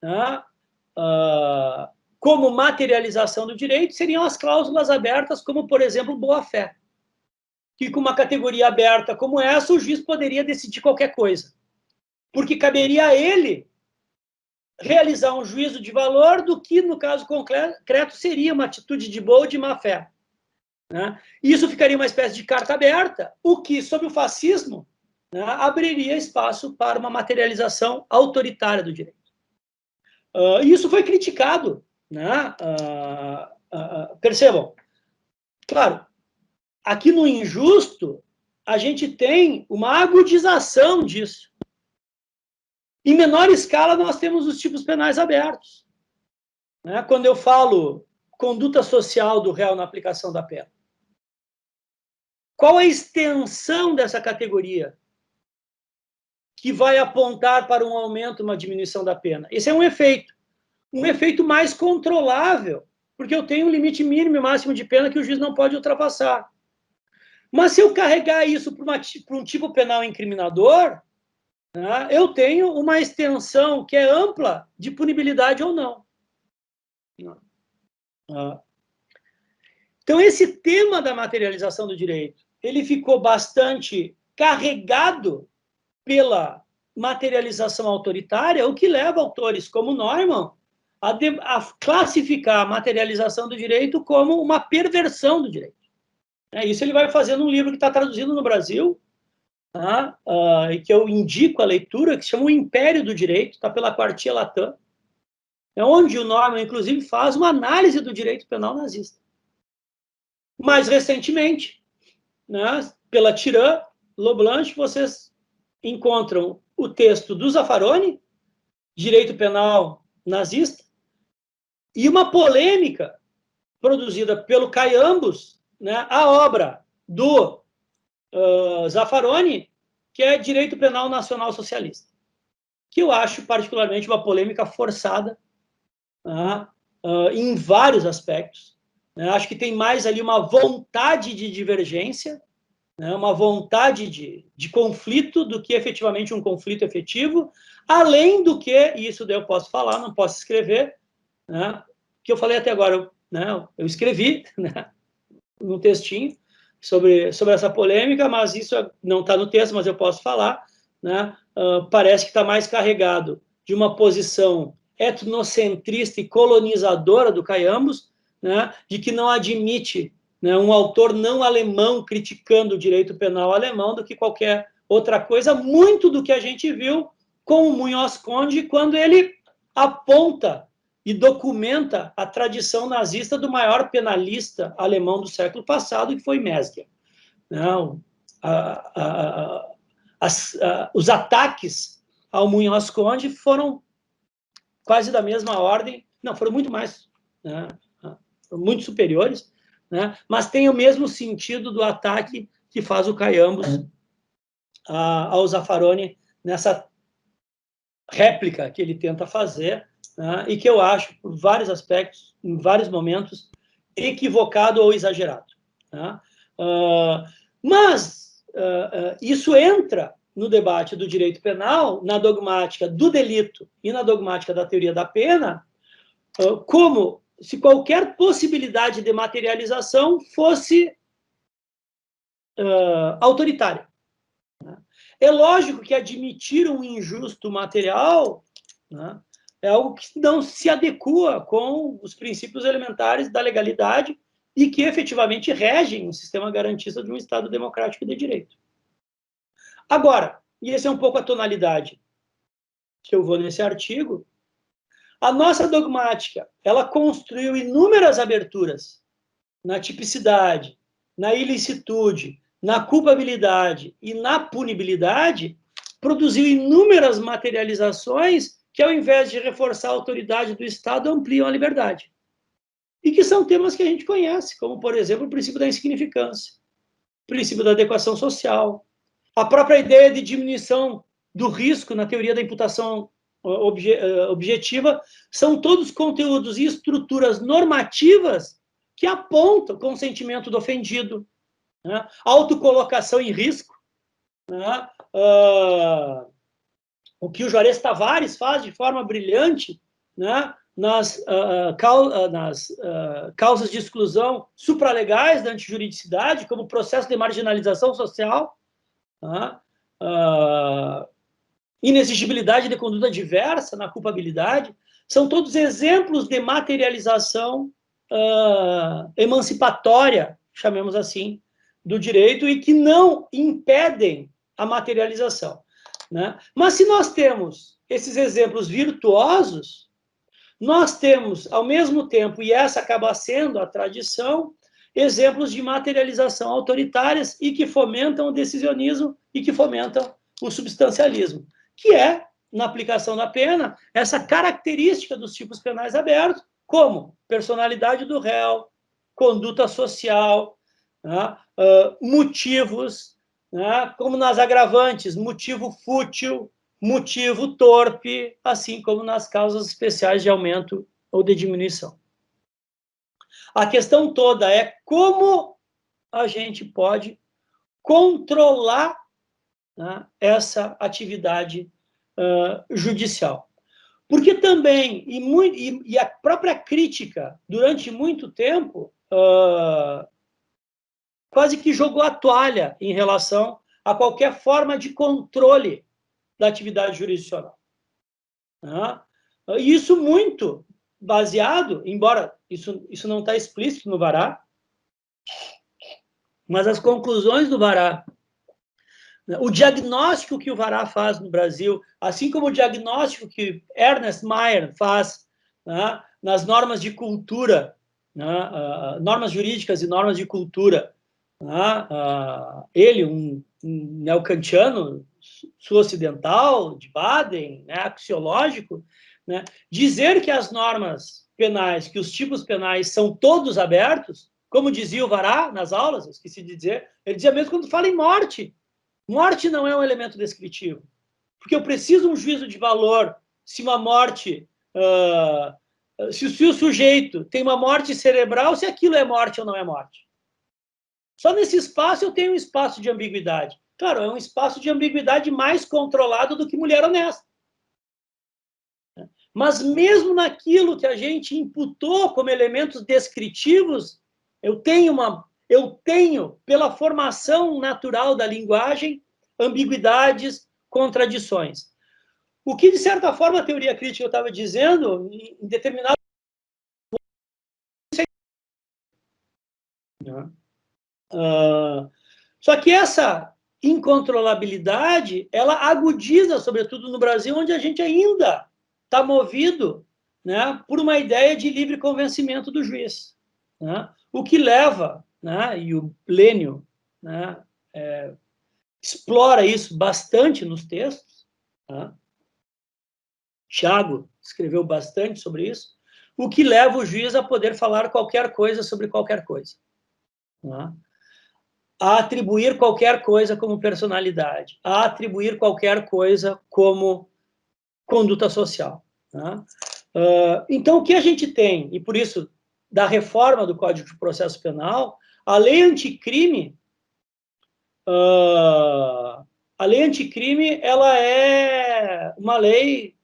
né, como materialização do direito seriam as cláusulas abertas, como, por exemplo, boa-fé. Que com uma categoria aberta como essa, o juiz poderia decidir qualquer coisa. Porque caberia a ele realizar um juízo de valor do que, no caso concreto, seria uma atitude de boa ou de má-fé. Né? Isso ficaria uma espécie de carta aberta, o que, sob o fascismo, né, abriria espaço para uma materialização autoritária do direito. E isso foi criticado. Né? Percebam, claro, aqui no injusto, a gente tem uma agudização disso. Em menor escala, nós temos os tipos penais abertos. Né? Quando eu falo conduta social do réu na aplicação da pena. Qual a extensão dessa categoria que vai apontar para um aumento, uma diminuição da pena? Esse é um efeito mais controlável, porque eu tenho um limite mínimo e máximo de pena que o juiz não pode ultrapassar. Mas se eu carregar isso para um tipo penal incriminador, né, eu tenho uma extensão que é ampla de punibilidade ou não. Então, esse tema da materialização do direito, ele ficou bastante carregado pela materialização autoritária, o que leva autores como Neumann a classificar a materialização do direito como uma perversão do direito. Isso ele vai fazer num livro que está traduzido no Brasil, tá? E que eu indico a leitura, que se chama O Império do Direito, está pela Quartia Latam, onde o Neumann, inclusive, faz uma análise do direito penal nazista. Mais recentemente, né, pela Tirán, Leblanc, vocês encontram o texto do Zaffaroni, Direito Penal Nazista, e uma polêmica produzida pelo Caiambos, né, a obra do Zaffaroni, que é Direito Penal Nacional Socialista, que eu acho particularmente uma polêmica forçada, em vários aspectos. Acho que tem mais ali uma vontade de divergência, uma vontade de conflito do que efetivamente um conflito efetivo, além do que, e isso daí eu posso falar, não posso escrever, né, que eu falei até agora, né, eu escrevi, né, num textinho sobre essa polêmica, mas isso não está no texto, mas eu posso falar, né, parece que está mais carregado de uma posição etnocentrista e colonizadora do Caiambos, né, de que não admite, né, um autor não alemão criticando o direito penal alemão do que qualquer outra coisa, muito do que a gente viu com o Munhoz Conde, quando ele aponta e documenta a tradição nazista do maior penalista alemão do século passado, que foi Mesmer. Não, os ataques ao Munhoz Conde foram quase da mesma ordem, não, foram muito mais, né, foram muito superiores, né, mas tem o mesmo sentido do ataque que faz o Caiambos ao Zaffaroni nessa réplica que ele tenta fazer, né, e que eu acho, por vários aspectos, em vários momentos, equivocado ou exagerado. Né? Mas isso entra no debate do direito penal, na dogmática do delito e na dogmática da teoria da pena, como se qualquer possibilidade de materialização fosse autoritária. É lógico que admitir um injusto material, né, é algo que não se adequa com os princípios elementares da legalidade e que efetivamente regem o sistema garantista de um Estado democrático de direito. Agora, e essa é um pouco a tonalidade que eu vou nesse artigo, a nossa dogmática, ela construiu inúmeras aberturas na tipicidade, na ilicitude, na culpabilidade e na punibilidade, produziu inúmeras materializações que, ao invés de reforçar a autoridade do Estado, ampliam a liberdade. E que são temas que a gente conhece, como, por exemplo, o princípio da insignificância, o princípio da adequação social, a própria ideia de diminuição do risco na teoria da imputação objetiva, são todos conteúdos e estruturas normativas que apontam o consentimento do ofendido, né? Autocolocação em risco, né? O que o Juarez Tavares faz de forma brilhante, né? nas causas de exclusão supralegais da antijuridicidade, como processo de marginalização social, né? Inexigibilidade de conduta diversa na culpabilidade, são todos exemplos de materialização emancipatória, chamemos assim, do direito e que não impedem a materialização. Né? Mas se nós temos esses exemplos virtuosos, nós temos, ao mesmo tempo, e essa acaba sendo a tradição, exemplos de materialização autoritárias e que fomentam o decisionismo e que fomentam o substancialismo, que é, na aplicação da pena, essa característica dos tipos penais abertos, como personalidade do réu, conduta social, né, motivos, né, como nas agravantes, motivo fútil, motivo torpe, assim como nas causas especiais de aumento ou de diminuição. A questão toda é como a gente pode controlar, né, essa atividade judicial. Porque também, e a própria crítica, durante muito tempo, quase que jogou a toalha em relação a qualquer forma de controle da atividade jurisdicional. E isso muito baseado, embora isso não está explícito no Vará, mas as conclusões do Vará, o diagnóstico que o Vará faz no Brasil, assim como o diagnóstico que Ernest Mayr faz, né, nas normas de cultura, né, normas jurídicas e normas de cultura, né, ele, um neocantiano sul-ocidental, de Baden, né, axiológico, né, dizer que as normas penais, que os tipos penais são todos abertos, como dizia o Vará nas aulas, eu esqueci de dizer, ele dizia mesmo quando fala em morte. Morte não é um elemento descritivo, porque eu preciso um juízo de valor se uma morte, se o sujeito tem uma morte cerebral, se aquilo é morte ou não é morte. Só nesse espaço eu tenho um espaço de ambiguidade. Claro, é um espaço de ambiguidade mais controlado do que mulher honesta. Mas mesmo naquilo que a gente imputou como elementos descritivos, eu tenho, pela formação natural da linguagem, ambiguidades, contradições. O que, de certa forma, a teoria crítica eu estava dizendo, em determinado... Só que essa incontrolabilidade, ela agudiza, sobretudo no Brasil, onde a gente ainda está movido, né, por uma ideia de livre convencimento do juiz, né? O que leva, né, e o Lênio, né, explora isso bastante nos textos, tá? Tiago escreveu bastante sobre isso, o que leva o juiz a poder falar qualquer coisa sobre qualquer coisa, tá? A atribuir qualquer coisa como personalidade, a atribuir qualquer coisa como conduta social, tá? Então, o que a gente tem, e por isso, da reforma do Código de Processo Penal, a lei anticrime, ela é uma lei,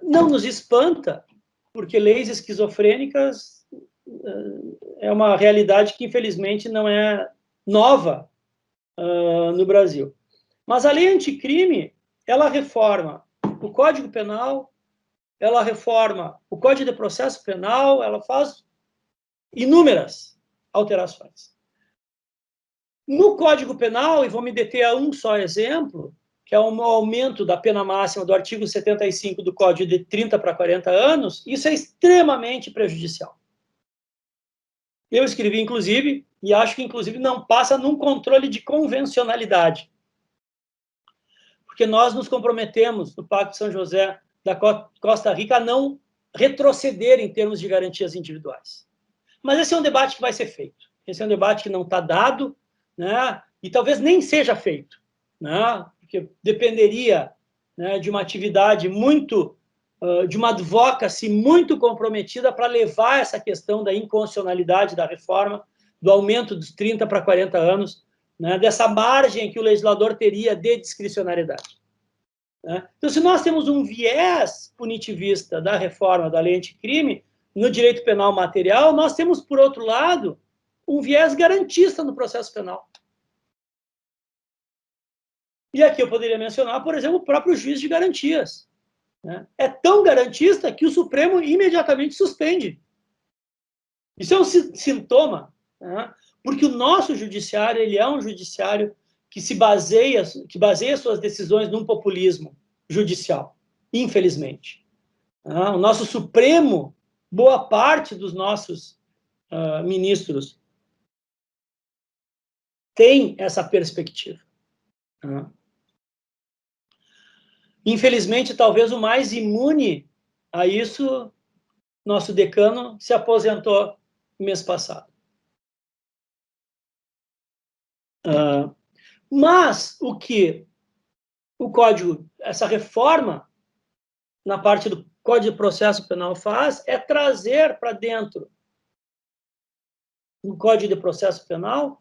não nos espanta, porque leis esquizofrênicas é uma realidade que, infelizmente, não é nova no Brasil. Mas a lei anticrime, ela reforma o Código Penal, ela reforma o Código de Processo Penal, ela faz inúmeras alterações. No Código Penal, e vou me deter a um só exemplo, que é um aumento da pena máxima do artigo 75 do Código de 30 para 40 anos, isso é extremamente prejudicial. Eu escrevi, inclusive, e acho que, inclusive, não passa num controle de convencionalidade. Porque nós nos comprometemos, no Pacto de São José da Costa Rica, a não retroceder em termos de garantias individuais. Mas esse é um debate que vai ser feito. Esse é um debate que não está dado, né? E talvez nem seja feito, né? Porque dependeria, né, de uma atividade muito, de uma advocacy muito comprometida para levar essa questão da inconstitucionalidade da reforma, do aumento dos 30 para 40 anos, né, dessa margem que o legislador teria de discricionariedade. Né? Então, se nós temos um viés punitivista da reforma da lei anticrime, no direito penal material, nós temos, por outro lado, um viés garantista no processo penal. E aqui eu poderia mencionar, por exemplo, o próprio juiz de garantias. Né? É tão garantista que o Supremo imediatamente suspende. Isso é um sintoma, né? Porque o nosso judiciário, ele é um judiciário que baseia suas decisões num populismo judicial, infelizmente. O nosso Supremo, boa parte dos nossos ministros tem essa perspectiva. Infelizmente, talvez o mais imune a isso, nosso decano se aposentou no mês passado. Mas o que o Código, essa reforma na parte do Código de Processo Penal faz é trazer para dentro do Código de Processo Penal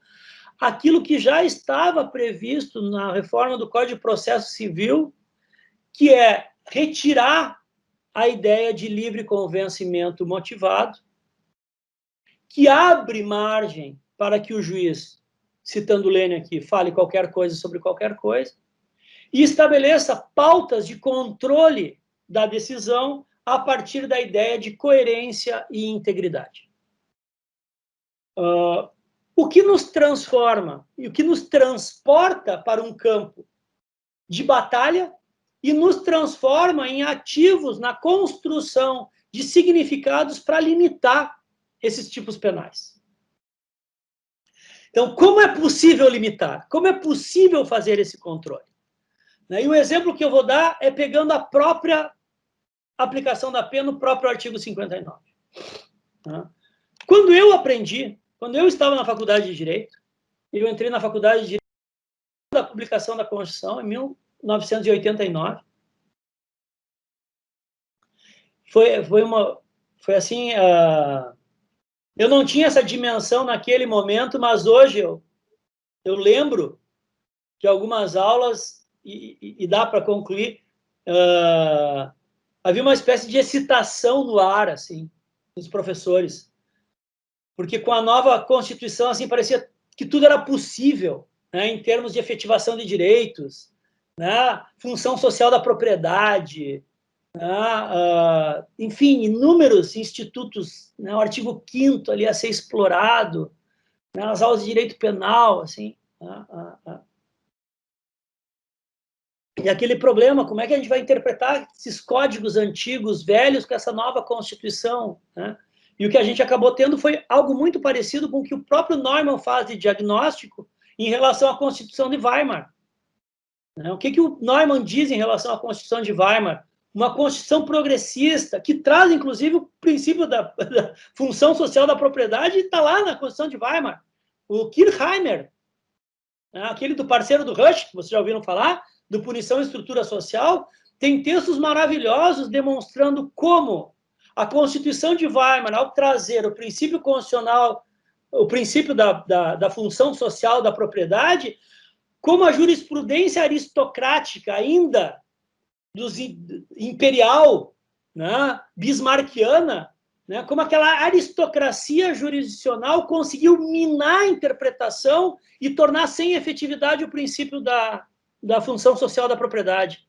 aquilo que já estava previsto na reforma do Código de Processo Civil, que é retirar a ideia de livre convencimento motivado, que abre margem para que o juiz, citando o Lênio aqui, fale qualquer coisa sobre qualquer coisa, e estabeleça pautas de controle da decisão a partir da ideia de coerência e integridade. O que nos transforma e o que nos transporta para um campo de batalha e nos transforma em ativos na construção de significados para limitar esses tipos penais. Então, como é possível limitar? Como é possível fazer esse controle? E o exemplo que eu vou dar é pegando a própria aplicação da pena no próprio artigo 59. Quando eu estava na faculdade de Direito, eu entrei na faculdade de Direito da publicação da Constituição, em 1989. Foi assim, eu não tinha essa dimensão naquele momento, mas hoje eu lembro que algumas aulas, e dá para concluir, havia uma espécie de excitação no ar, assim, dos professores. Porque com a nova Constituição, assim, parecia que tudo era possível, né, em termos de efetivação de direitos, né, função social da propriedade, né, enfim, inúmeros institutos, né, o artigo 5º ali a ser explorado, né, as aulas de direito penal, assim, E aquele problema, como é que a gente vai interpretar esses códigos antigos, velhos, com essa nova Constituição, né? E o que a gente acabou tendo foi algo muito parecido com o que o próprio Neumann faz de diagnóstico em relação à Constituição de Weimar. O que o Neumann diz em relação à Constituição de Weimar? Uma Constituição progressista, que traz, inclusive, o princípio da função social da propriedade, está lá na Constituição de Weimar. O Kirchheimer, aquele do parceiro do Rush, que vocês já ouviram falar, do Punição e Estrutura Social, tem textos maravilhosos demonstrando como a Constituição de Weimar, ao trazer o princípio constitucional, o princípio da função social da propriedade, como a jurisprudência aristocrática ainda imperial, né, bismarckiana, né, como aquela aristocracia jurisdicional conseguiu minar a interpretação e tornar sem efetividade o princípio da função social da propriedade.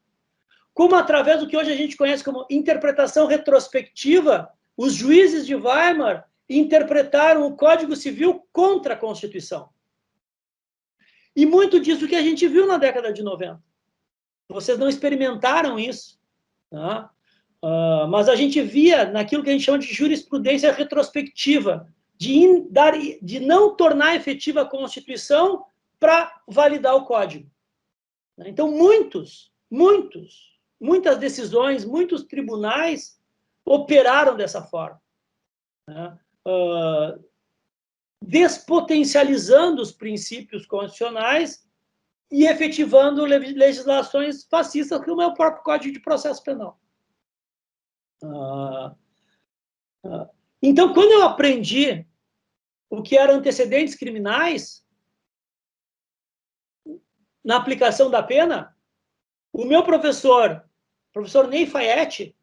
Como, através do que hoje a gente conhece como interpretação retrospectiva, os juízes de Weimar interpretaram o Código Civil contra a Constituição. E muito disso que a gente viu na década de 90. Vocês não experimentaram isso, tá? Mas a gente via naquilo que a gente chama de jurisprudência retrospectiva, de não tornar efetiva a Constituição para validar o Código. Então, muitas decisões, muitos tribunais operaram dessa forma, né? Despotencializando os princípios constitucionais e efetivando legislações fascistas, como é o próprio Código de Processo Penal. Então, quando eu aprendi o que eram antecedentes criminais na aplicação da pena, o meu professor Ney Fayette,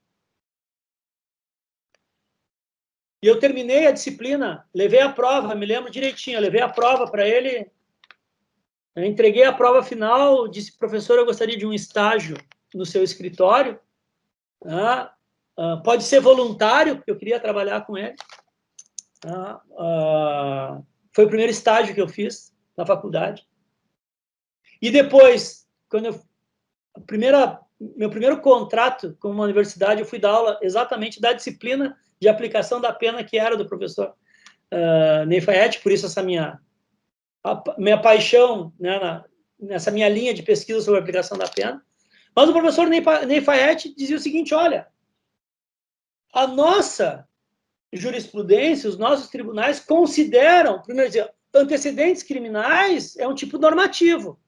e eu terminei a disciplina, levei a prova, me lembro direitinho, eu levei a prova para ele, eu entreguei a prova final, disse, professor, eu gostaria de um estágio no seu escritório, pode ser voluntário, porque eu queria trabalhar com ele. Foi o primeiro estágio que eu fiz na faculdade. E depois, quando meu primeiro contrato com uma universidade, eu fui dar aula exatamente da disciplina de aplicação da pena que era do professor Ney Fayette, por isso essa minha paixão, né, nessa minha linha de pesquisa sobre a aplicação da pena. Mas o professor Ney Fayette dizia o seguinte, olha, a nossa jurisprudência, os nossos tribunais consideram, primeiro dizer, antecedentes criminais é um tipo normativo,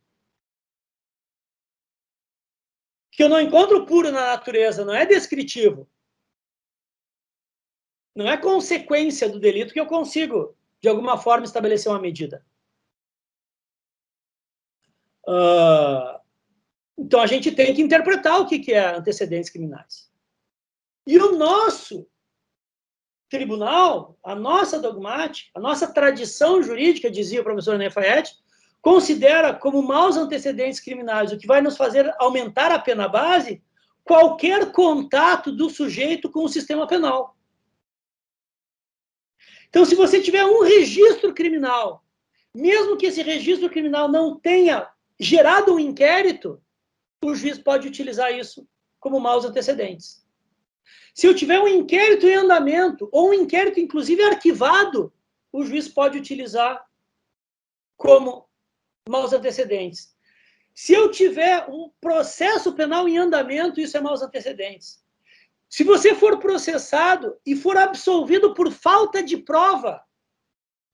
que eu não encontro puro na natureza, não é descritivo. Não é consequência do delito que eu consigo, de alguma forma, estabelecer uma medida. Então, a gente tem que interpretar o que é antecedentes criminais. E o nosso tribunal, a nossa dogmática, a nossa tradição jurídica, dizia o professor Ney Fayette, considera como maus antecedentes criminais, o que vai nos fazer aumentar a pena base, qualquer contato do sujeito com o sistema penal. Então, se você tiver um registro criminal, mesmo que esse registro criminal não tenha gerado um inquérito, o juiz pode utilizar isso como maus antecedentes. Se eu tiver um inquérito em andamento, ou um inquérito, inclusive, arquivado, o juiz pode utilizar como maus antecedentes. Se eu tiver um processo penal em andamento, isso é maus antecedentes. Se você for processado e for absolvido por falta de prova,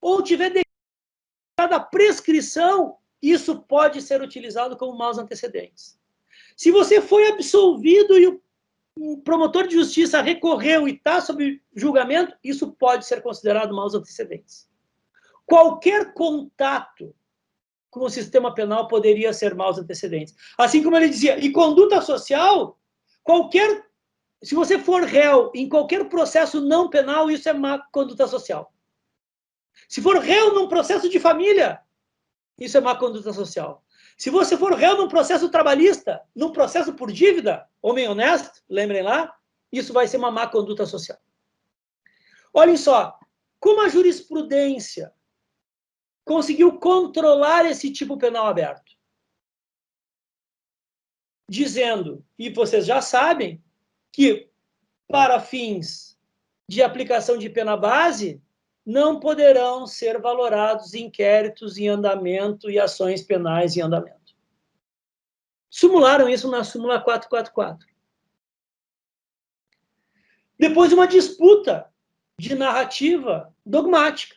ou tiver declarada a prescrição, isso pode ser utilizado como maus antecedentes. Se você foi absolvido e o promotor de justiça recorreu e está sob julgamento, isso pode ser considerado maus antecedentes. Qualquer contato com o sistema penal poderia ser maus antecedentes. Assim como ele dizia, e conduta social, qualquer Se você for réu em qualquer processo não penal, isso é má conduta social. Se for réu num processo de família, isso é má conduta social. Se você for réu num processo trabalhista, num processo por dívida, homem honesto, lembrem lá, isso vai ser uma má conduta social. Olhem só, como a jurisprudência conseguiu controlar esse tipo penal aberto? Dizendo, e vocês já sabem, que para fins de aplicação de pena base, não poderão ser valorados inquéritos em andamento e ações penais em andamento. Simularam isso na súmula 444. Depois, uma disputa de narrativa dogmática.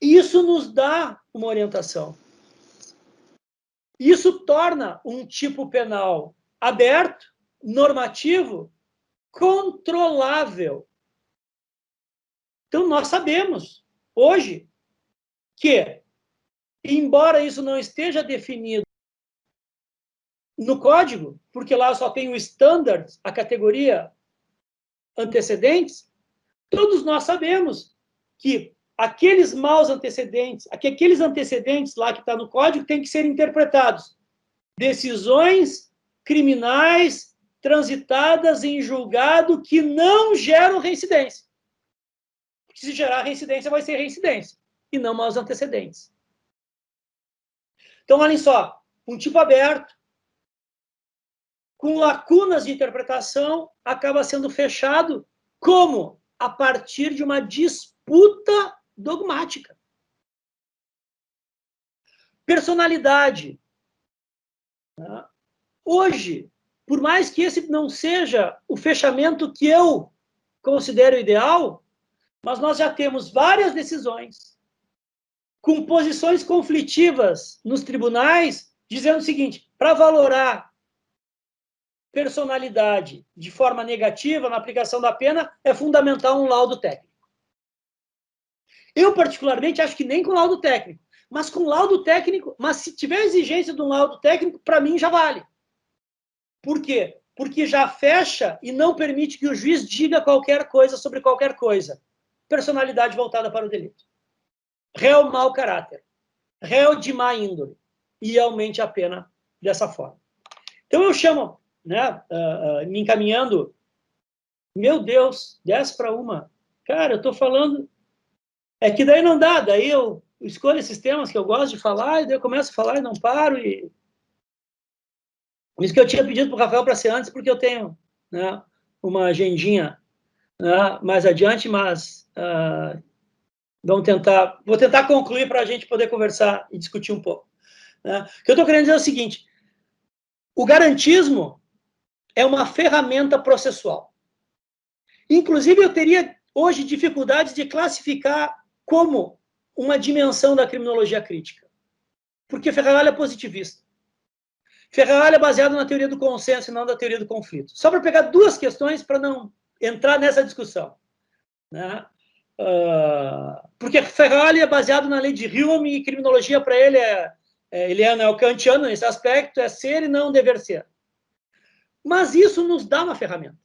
Isso nos dá uma orientação. Isso torna um tipo penal aberto, normativo, controlável. Então, nós sabemos, hoje, que, embora isso não esteja definido no código, porque lá só tem o standard, a categoria antecedentes, todos nós sabemos que aqueles maus antecedentes, aqueles antecedentes lá que está no código têm que ser interpretados. Decisões criminais transitadas em julgado que não geram reincidência. Porque se gerar reincidência, vai ser reincidência, e não maus antecedentes. Então, olhem só, um tipo aberto, com lacunas de interpretação, acaba sendo fechado como? A partir de uma disputa dogmática. Personalidade. Hoje, por mais que esse não seja o fechamento que eu considero ideal, mas nós já temos várias decisões com posições conflitivas nos tribunais, dizendo o seguinte, para valorar personalidade de forma negativa na aplicação da pena, é fundamental um laudo técnico. Eu, particularmente, acho que nem com laudo técnico, mas com laudo técnico, mas se tiver exigência de um laudo técnico, para mim já vale. Por quê? Porque já fecha e não permite que o juiz diga qualquer coisa sobre qualquer coisa. Personalidade voltada para o delito. Réu mau caráter. Réu de má índole. E aumente a pena dessa forma. Então eu chamo, né, me encaminhando, meu Deus, 10 para 1. Cara, eu estou falando... É que daí não dá, daí eu escolho esses temas que eu gosto de falar, e daí eu começo a falar e não paro. E... Isso que eu tinha pedido para o Rafael para ser antes, porque eu tenho, né, uma agendinha, né, mais adiante, mas vou tentar concluir para a gente poder conversar e discutir um pouco. Né? O que eu estou querendo dizer é o seguinte, o garantismo é uma ferramenta processual. Inclusive, eu teria hoje dificuldades de classificar como uma dimensão da criminologia crítica. Porque Ferraralho é positivista. Ferraralho é baseado na teoria do consenso e não na teoria do conflito. Só para pegar duas questões para não entrar nessa discussão. Né? Porque Ferraralho é baseado na lei de Hume e criminologia para ele ele é neocantiano nesse aspecto, é ser e não dever ser. Mas isso nos dá uma ferramenta.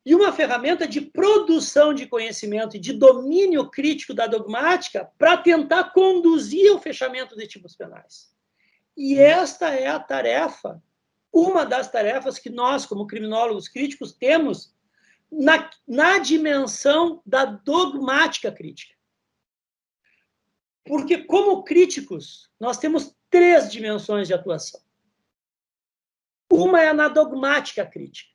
E uma ferramenta de produção de conhecimento e de domínio crítico da dogmática para tentar conduzir o fechamento de tipos penais. E esta é a tarefa, uma das tarefas que nós, como criminólogos críticos, temos na dimensão da dogmática crítica. Porque, como críticos, nós temos 3 dimensões de atuação. Uma é na dogmática crítica,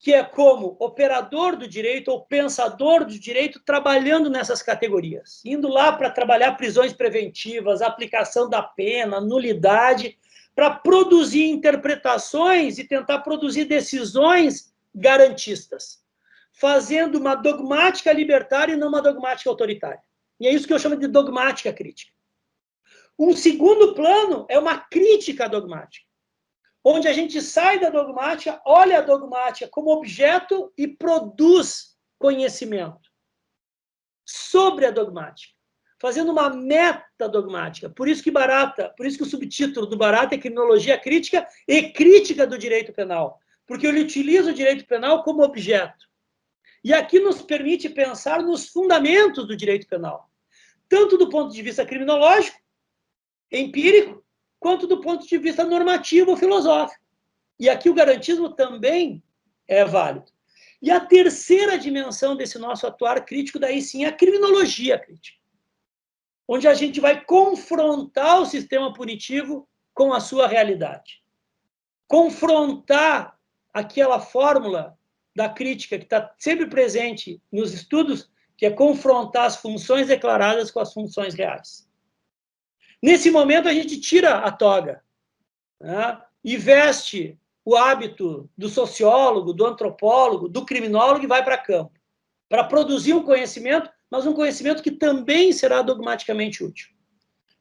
que é como operador do direito ou pensador do direito trabalhando nessas categorias, indo lá para trabalhar prisões preventivas, aplicação da pena, nulidade, para produzir interpretações e tentar produzir decisões garantistas, fazendo uma dogmática libertária e não uma dogmática autoritária. E é isso que eu chamo de dogmática crítica. Um segundo plano é uma crítica dogmática, onde a gente sai da dogmática, olha a dogmática como objeto e produz conhecimento sobre a dogmática. fazendo uma meta dogmática. Por isso que o subtítulo do Barata é Criminologia Crítica e Crítica do Direito Penal, porque ele utiliza o direito penal como objeto. E aqui nos permite pensar nos fundamentos do direito penal, tanto do ponto de vista criminológico, empírico, quanto do ponto de vista normativo ou filosófico. E aqui o garantismo também é válido. E a terceira dimensão desse nosso atuar crítico, daí sim, é a criminologia crítica, onde a gente vai confrontar o sistema punitivo com a sua realidade. Confrontar aquela fórmula da crítica que está sempre presente nos estudos, que é confrontar as funções declaradas com as funções reais. Nesse momento, a gente tira a toga, né, e veste o hábito do sociólogo, do antropólogo, do criminólogo e vai para campo, para produzir um conhecimento, mas um conhecimento que também será dogmaticamente útil,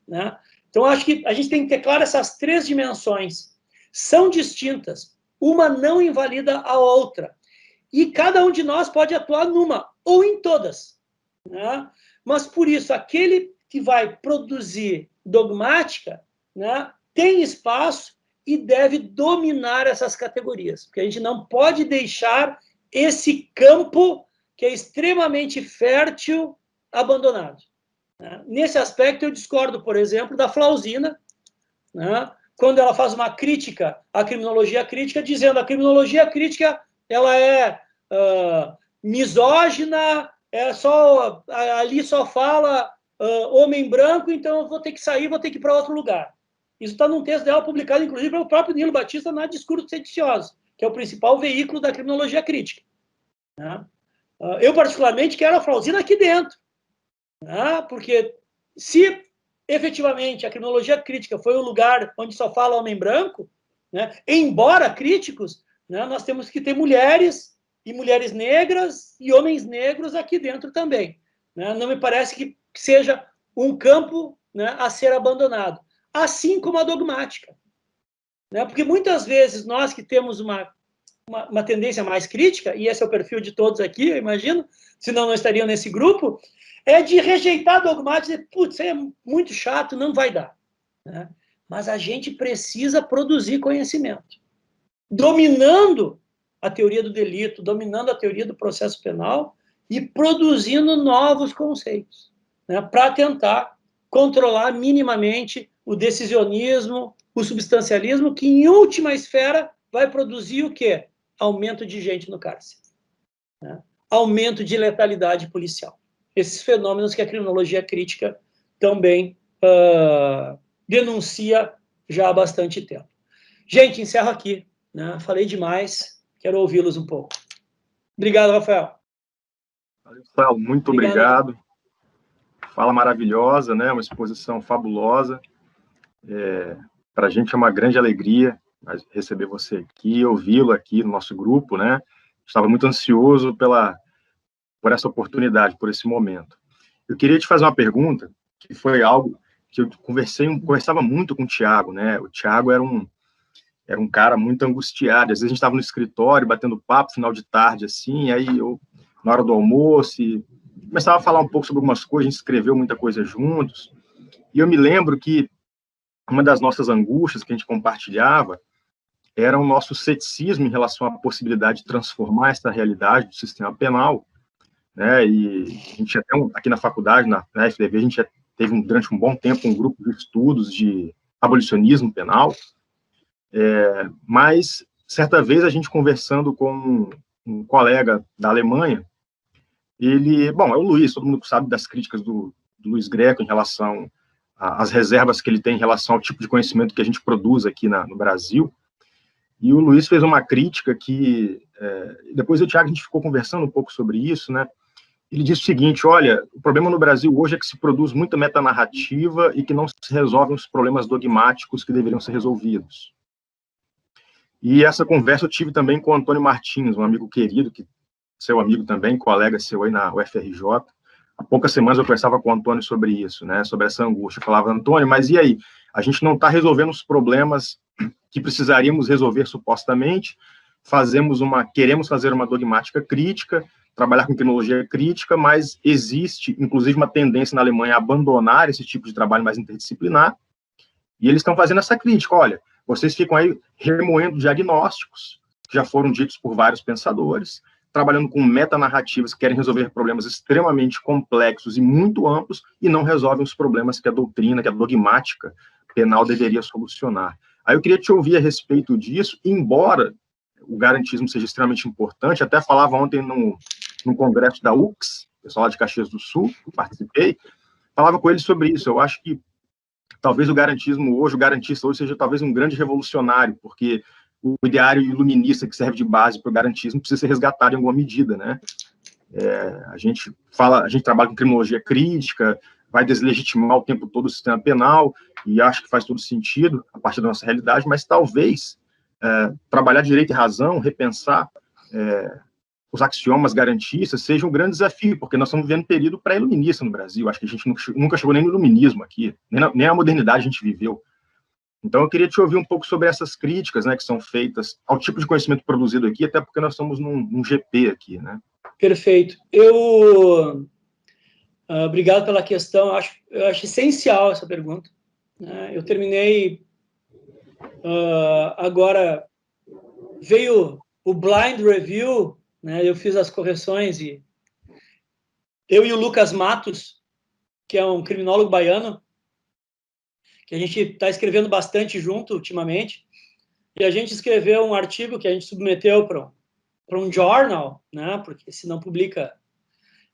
né? Então, acho que a gente tem que ter claro essas três dimensões. São distintas, uma não invalida a outra, e cada um de nós pode atuar numa ou em todas, né? Mas, por isso, aquele que vai produzir dogmática, né, tem espaço e deve dominar essas categorias, porque a gente não pode deixar esse campo, que é extremamente fértil, abandonado, né? Nesse aspecto, eu discordo, por exemplo, da Flausina, né, quando ela faz uma crítica à criminologia crítica, dizendo que a criminologia crítica ela é misógina, ali só fala homem branco, então eu vou ter que sair, vou ter que ir para outro lugar. Isso está num texto dela publicado, inclusive, pelo próprio Nilo Batista na Discursos Sediciosos, que é o principal veículo da criminologia crítica, né? Eu, particularmente, quero a Flausina aqui dentro, né? Porque se efetivamente a criminologia crítica foi o lugar onde só fala homem branco, né, embora críticos, né, nós temos que ter mulheres e mulheres negras e homens negros aqui dentro também, né? Não me parece que seja um campo, né, a ser abandonado. Assim como a dogmática, né? Porque muitas vezes nós que temos uma tendência mais crítica, e esse é o perfil de todos aqui, eu imagino, senão não estariam nesse grupo, é de rejeitar a dogmática e dizer, putz, isso é muito chato, não vai dar, né? Mas a gente precisa produzir conhecimento, dominando a teoria do delito, dominando a teoria do processo penal e produzindo novos conceitos, né, para tentar controlar minimamente o decisionismo, o substancialismo, que em última esfera vai produzir o quê? Aumento de gente no cárcere, né? Aumento de letalidade policial. Esses fenômenos que a criminologia crítica também denuncia já há bastante tempo. Gente, encerro aqui, né? Falei demais, quero ouvi-los um pouco. Obrigado, Rafael. Rafael, muito obrigado. Fala maravilhosa, né? Uma exposição fabulosa. Para a gente é uma grande alegria receber você aqui, ouvi-lo aqui no nosso grupo, né? Estava muito ansioso por essa oportunidade, por esse momento. Eu queria te fazer uma pergunta, que foi algo que eu conversava muito com o Thiago, né? O Thiago era um cara muito angustiado. Às vezes a gente estava no escritório, batendo papo, final de tarde, assim, aí eu, na hora do almoço, começava a falar um pouco sobre algumas coisas, a gente escreveu muita coisa juntos, e eu me lembro que uma das nossas angústias que a gente compartilhava era o nosso ceticismo em relação à possibilidade de transformar essa realidade do sistema penal, né? E a gente até aqui na faculdade, na FDV, a gente já teve durante um bom tempo um grupo de estudos de abolicionismo penal, mas certa vez a gente conversando com um colega da Alemanha, é o Luiz, todo mundo sabe das críticas do Luiz Greco em relação às reservas que ele tem em relação ao tipo de conhecimento que a gente produz aqui no Brasil. E o Luiz fez uma crítica que, depois eu e o Thiago, a gente ficou conversando um pouco sobre isso, né? Ele disse o seguinte, olha, o problema no Brasil hoje é que se produz muita metanarrativa e que não se resolvem os problemas dogmáticos que deveriam ser resolvidos. E essa conversa eu tive também com o Antônio Martins, um amigo querido, seu amigo também, colega seu aí na UFRJ. Há poucas semanas eu conversava com o Antônio sobre isso, né? Sobre essa angústia. Eu falava, Antônio, mas e aí? A gente não está resolvendo os problemas que precisaríamos resolver supostamente, queremos fazer uma dogmática crítica, trabalhar com criminologia crítica, mas existe, inclusive, uma tendência na Alemanha a abandonar esse tipo de trabalho mais interdisciplinar, e eles estão fazendo essa crítica. Olha, vocês ficam aí remoendo diagnósticos que já foram ditos por vários pensadores, trabalhando com metanarrativas que querem resolver problemas extremamente complexos e muito amplos e não resolvem os problemas que a doutrina, que a dogmática penal deveria solucionar. Aí eu queria te ouvir a respeito disso, embora o garantismo seja extremamente importante, até falava ontem num congresso da UX, pessoal lá de Caxias do Sul, que participei, falava com eles sobre isso. Eu acho que talvez o garantista hoje seja talvez um grande revolucionário, porque o ideário iluminista que serve de base para o garantismo precisa ser resgatado em alguma medida, né? A gente trabalha com criminologia crítica, vai deslegitimar o tempo todo o sistema penal, e acho que faz todo sentido a partir da nossa realidade, mas talvez trabalhar direito e razão, repensar os axiomas garantistas seja um grande desafio, porque nós estamos vivendo um período pré-iluminista no Brasil. Acho que a gente nunca chegou nem no iluminismo aqui, nem a modernidade a gente viveu. Então, eu queria te ouvir um pouco sobre essas críticas, né, que são feitas ao tipo de conhecimento produzido aqui, até porque nós estamos num GP aqui, né? Perfeito. Obrigado pela questão. Eu acho essencial essa pergunta. Eu terminei agora, veio o Blind Review, né, eu fiz as correções e eu e o Lucas Matos, que é um criminólogo baiano, que a gente está escrevendo bastante junto ultimamente, e a gente escreveu um artigo que a gente submeteu para um jornal, né, porque se não publica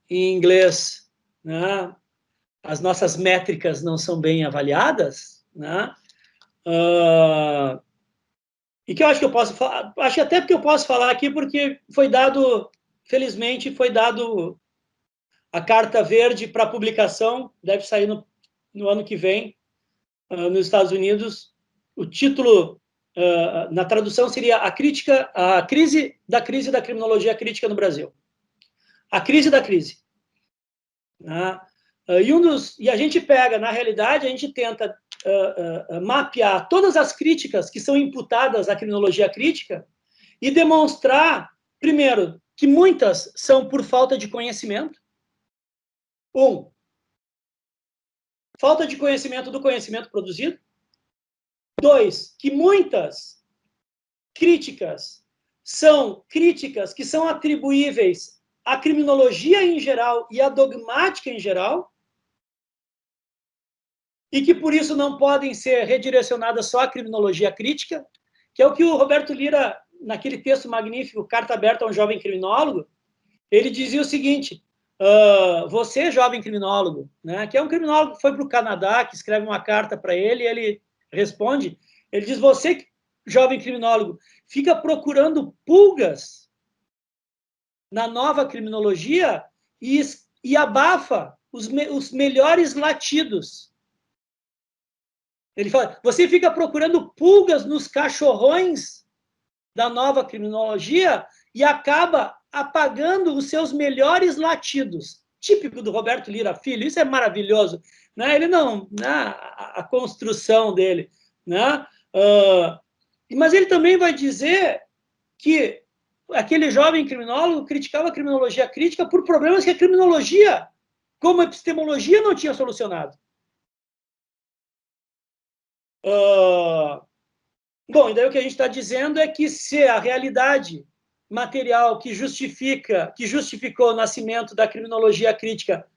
em inglês, né, as nossas métricas não são bem avaliadas, né, e que eu acho que eu posso falar, acho até que eu posso falar aqui, porque felizmente foi dado a carta verde para publicação, deve sair no ano que vem, nos Estados Unidos. O título, na tradução, seria a crise da criminologia crítica no Brasil. A crise da crise. E a gente pega, na realidade, a gente tenta mapear todas as críticas que são imputadas à criminologia crítica e demonstrar, primeiro, que muitas são por falta de conhecimento. Falta de conhecimento do conhecimento produzido. 2, que muitas críticas são críticas que são atribuíveis à criminologia em geral e à dogmática em geral, e que, por isso, não podem ser redirecionadas só à criminologia crítica, que é o que o Roberto Lira, naquele texto magnífico, Carta Aberta a um Jovem Criminólogo, ele dizia o seguinte: você, jovem criminólogo, né, que é um criminólogo que foi para o Canadá, que escreve uma carta para ele, e ele responde, ele diz: você, jovem criminólogo, fica procurando pulgas na nova criminologia e abafa os melhores latidos. Ele fala: você fica procurando pulgas nos cachorrões da nova criminologia e acaba apagando os seus melhores latidos. Típico do Roberto Lira Filho, isso é maravilhoso. Né? Ele não, né? A construção dele. Né? Mas ele também vai dizer que aquele jovem criminólogo criticava a criminologia crítica por problemas que a criminologia, como a epistemologia, não tinha solucionado. Bom, e daí o que a gente está dizendo é que se a realidade material que justificou o nascimento da criminologia crítica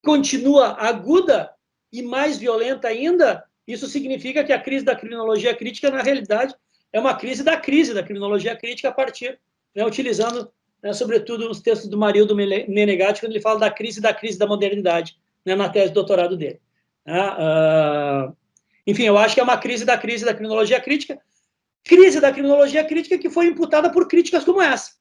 continua aguda e mais violenta ainda, isso significa que a crise da criminologia crítica, na realidade, é uma crise da criminologia crítica a partir, né, utilizando, né, sobretudo, os textos do Marildo Menegatti, quando ele fala da crise da modernidade, né, na tese de doutorado dele. Enfim, eu acho que é uma crise da criminologia crítica, que foi imputada por críticas como essa,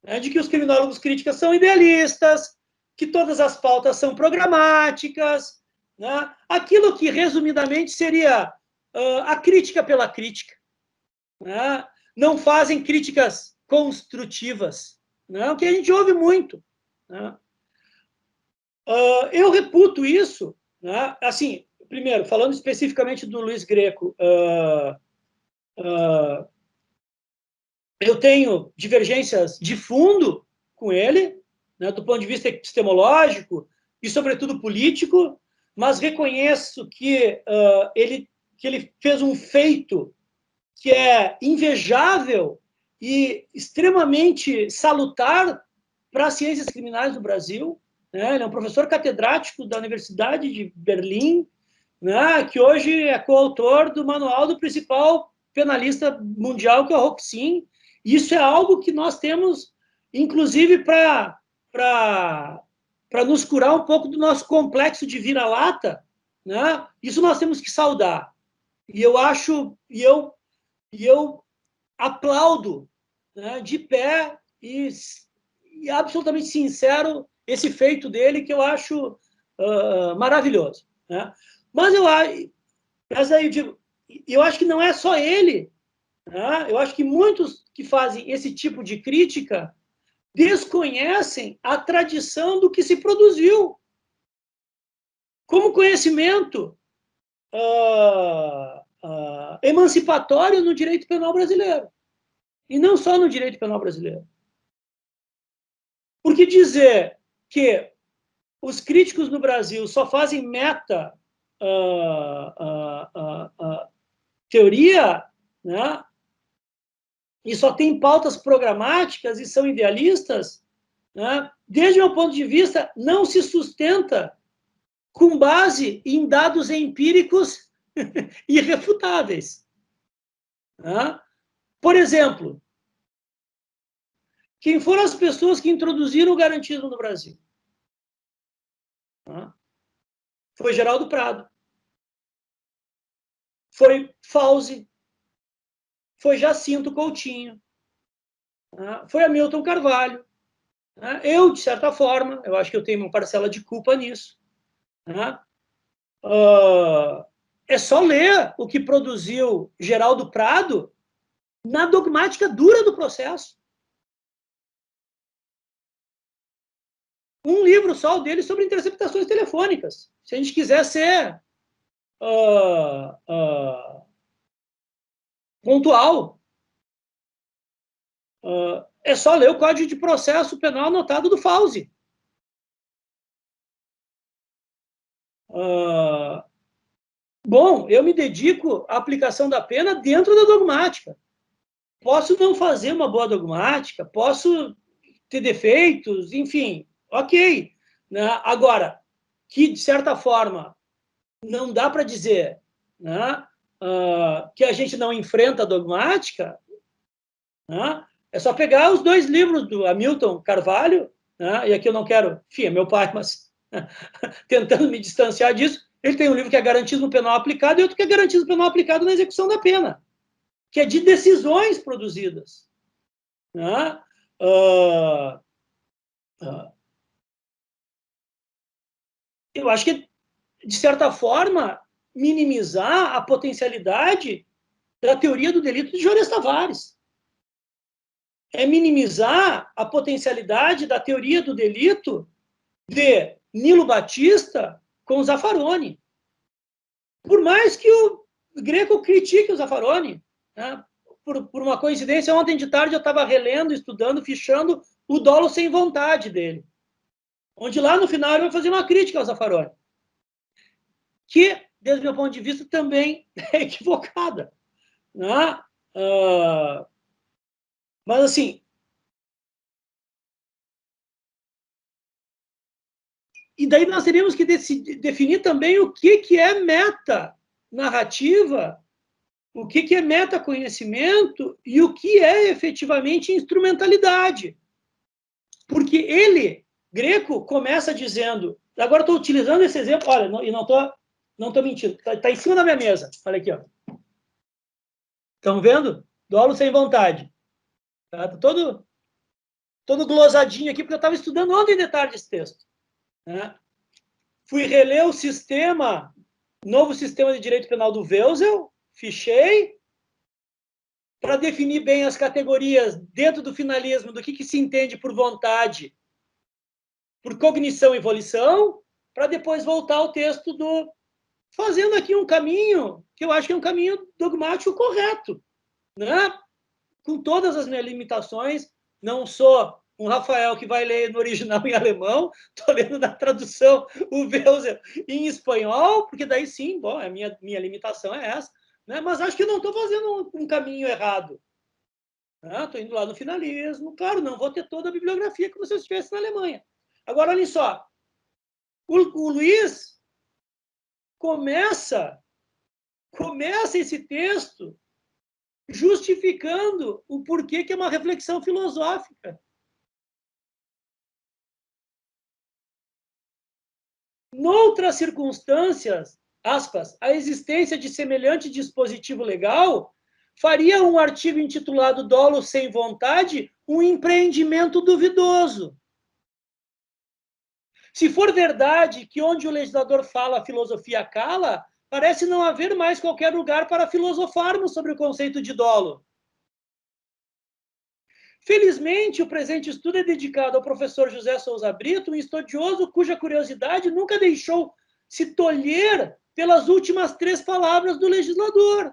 né, de que os criminólogos críticos são idealistas, que todas as pautas são programáticas, né, aquilo que, resumidamente, seria a crítica pela crítica. Né, não fazem críticas construtivas, né, o que a gente ouve muito. Né. Eu reputo isso, né, assim, primeiro, falando especificamente do Luiz Greco, eu tenho divergências de fundo com ele, né, do ponto de vista epistemológico e, sobretudo, político, mas reconheço que ele fez um feito que é invejável e extremamente salutar para as ciências criminais do Brasil. Né? Ele é um professor catedrático da Universidade de Berlim, né? Que hoje é coautor do manual do principal penalista mundial, que é o Roxin. Isso é algo que nós temos, inclusive, para nos curar um pouco do nosso complexo de vira-lata, né? Isso nós temos que saudar. E eu acho, e eu aplaudo, né, de pé e absolutamente sincero esse feito dele, que eu acho maravilhoso. Né? Mas aí eu acho que não é só ele. Né? Eu acho que muitos que fazem esse tipo de crítica desconhecem a tradição do que se produziu como conhecimento emancipatório no direito penal brasileiro. E não só no direito penal brasileiro. Porque dizer que os críticos no Brasil só fazem teoria, né, e só tem pautas programáticas e são idealistas, né, desde o meu ponto de vista, não se sustenta com base em dados empíricos irrefutáveis. Né? Por exemplo, quem foram as pessoas que introduziram o garantismo no Brasil? Foi Geraldo Prado. Foi Fauzi. Foi Jacinto Coutinho. Foi Hamilton Carvalho. Eu, de certa forma, eu acho que eu tenho uma parcela de culpa nisso. É só ler o que produziu Geraldo Prado na dogmática dura do processo. Um livro só dele sobre interceptações telefônicas. Se a gente quiser ser pontual, é só ler o Código de Processo Penal anotado do Fauzi. Bom, eu me dedico à aplicação da pena dentro da dogmática. Posso não fazer uma boa dogmática, posso ter defeitos, enfim, ok. Né? Agora, que, de certa forma, não dá para dizer, né, que a gente não enfrenta a dogmática, né? É só pegar os dois livros do Hamilton Carvalho, né, e aqui eu não quero, enfim, é meu pai, mas tentando me distanciar disso, ele tem um livro que é Garantismo Penal Aplicado e outro que é Garantismo Penal Aplicado na Execução da Pena, que é de decisões produzidas. Né? Eu acho que, de certa forma, minimizar a potencialidade da teoria do delito de Juarez Tavares. É minimizar a potencialidade da teoria do delito de Nilo Batista com o Zaffaroni. Por mais que o Greco critique o Zaffaroni, né? Por uma coincidência, ontem de tarde eu estava relendo, estudando, fichando o dolo sem vontade dele, onde lá no final ele vai fazer uma crítica ao Zaffaroni, que, desde o meu ponto de vista, também é equivocada. Né? Mas, assim, e daí nós teríamos que definir também o que é meta-narrativa, o que é meta-conhecimento e o que é efetivamente instrumentalidade. Porque ele, Greco, começa dizendo... Agora estou utilizando esse exemplo, olha, e não estou mentindo, está em cima da minha mesa. Olha aqui, ó. Estão vendo? Dolo sem vontade. Tá todo glosadinho aqui, porque eu estava estudando ontem de tarde esse texto. Né? Fui reler o novo sistema de direito penal do Welsel, fichei, para definir bem as categorias dentro do finalismo do que se entende por vontade, por cognição e volição, para depois voltar ao texto fazendo aqui um caminho que eu acho que é um caminho dogmático correto, né? Com todas as minhas limitações, não sou um Rafael que vai ler no original em alemão, estou lendo na tradução o Welser em espanhol, porque daí sim, bom, a minha limitação é essa, né? Mas acho que não estou fazendo um caminho errado. Estou indo lá no finalismo, claro, não vou ter toda a bibliografia como se eu estivesse na Alemanha. Agora, olha só, o Luiz começa esse texto justificando o porquê que é uma reflexão filosófica. Noutras circunstâncias, aspas, a existência de semelhante dispositivo legal faria um artigo intitulado Dolo sem vontade um empreendimento duvidoso. Se for verdade que onde o legislador fala, a filosofia cala, parece não haver mais qualquer lugar para filosofarmos sobre o conceito de dolo. Felizmente, o presente estudo é dedicado ao professor José Souza Brito, um estudioso cuja curiosidade nunca deixou se tolher pelas últimas 3 palavras do legislador.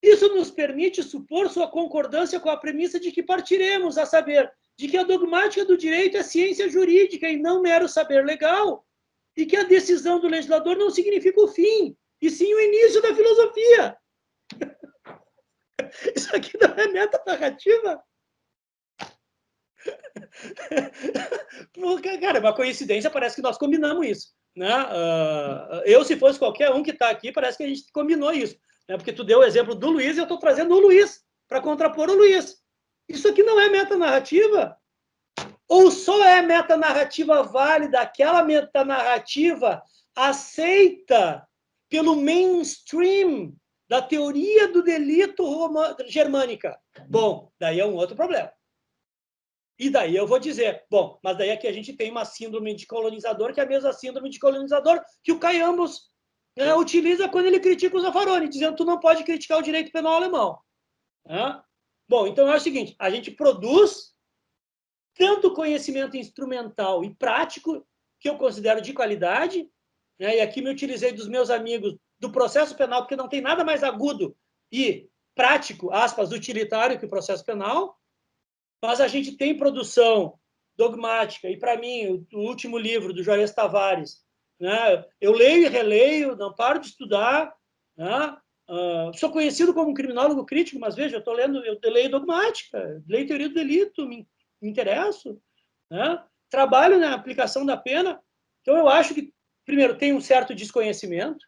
Isso nos permite supor sua concordância com a premissa de que partiremos, a saber, de que a dogmática do direito é ciência jurídica e não mero saber legal, e que a decisão do legislador não significa o fim, e sim o início da filosofia. Isso aqui não é metanarrativa? Porque, cara, é uma coincidência, parece que nós combinamos isso. Né? Eu, se fosse qualquer um que está aqui, parece que a gente combinou isso. Né? Porque tu deu o exemplo do Luiz e eu estou trazendo o Luiz para contrapor o Luiz. Isso aqui não é metanarrativa? Ou só é metanarrativa válida aquela metanarrativa aceita pelo mainstream da teoria do delito germânica? Bom, daí é um outro problema. E daí eu vou dizer, bom, mas daí aqui a gente tem uma síndrome de colonizador, que é a mesma síndrome de colonizador que o Caiambos utiliza quando ele critica o Zaffaroni, dizendo que tu não pode criticar o direito penal alemão. Bom, então é o seguinte, a gente produz tanto conhecimento instrumental e prático, que eu considero de qualidade, né? E aqui me utilizei dos meus amigos do processo penal, porque não tem nada mais agudo e prático, aspas, utilitário que o processo penal, mas a gente tem produção dogmática, e para mim, o último livro do Juarez Tavares, né? Eu leio e releio, não paro de estudar, né? Sou conhecido como um criminólogo crítico, mas veja, eu leio dogmática, leio teoria do delito, me interesso, né? Trabalho na aplicação da pena. Então, eu acho que, primeiro, tem um certo desconhecimento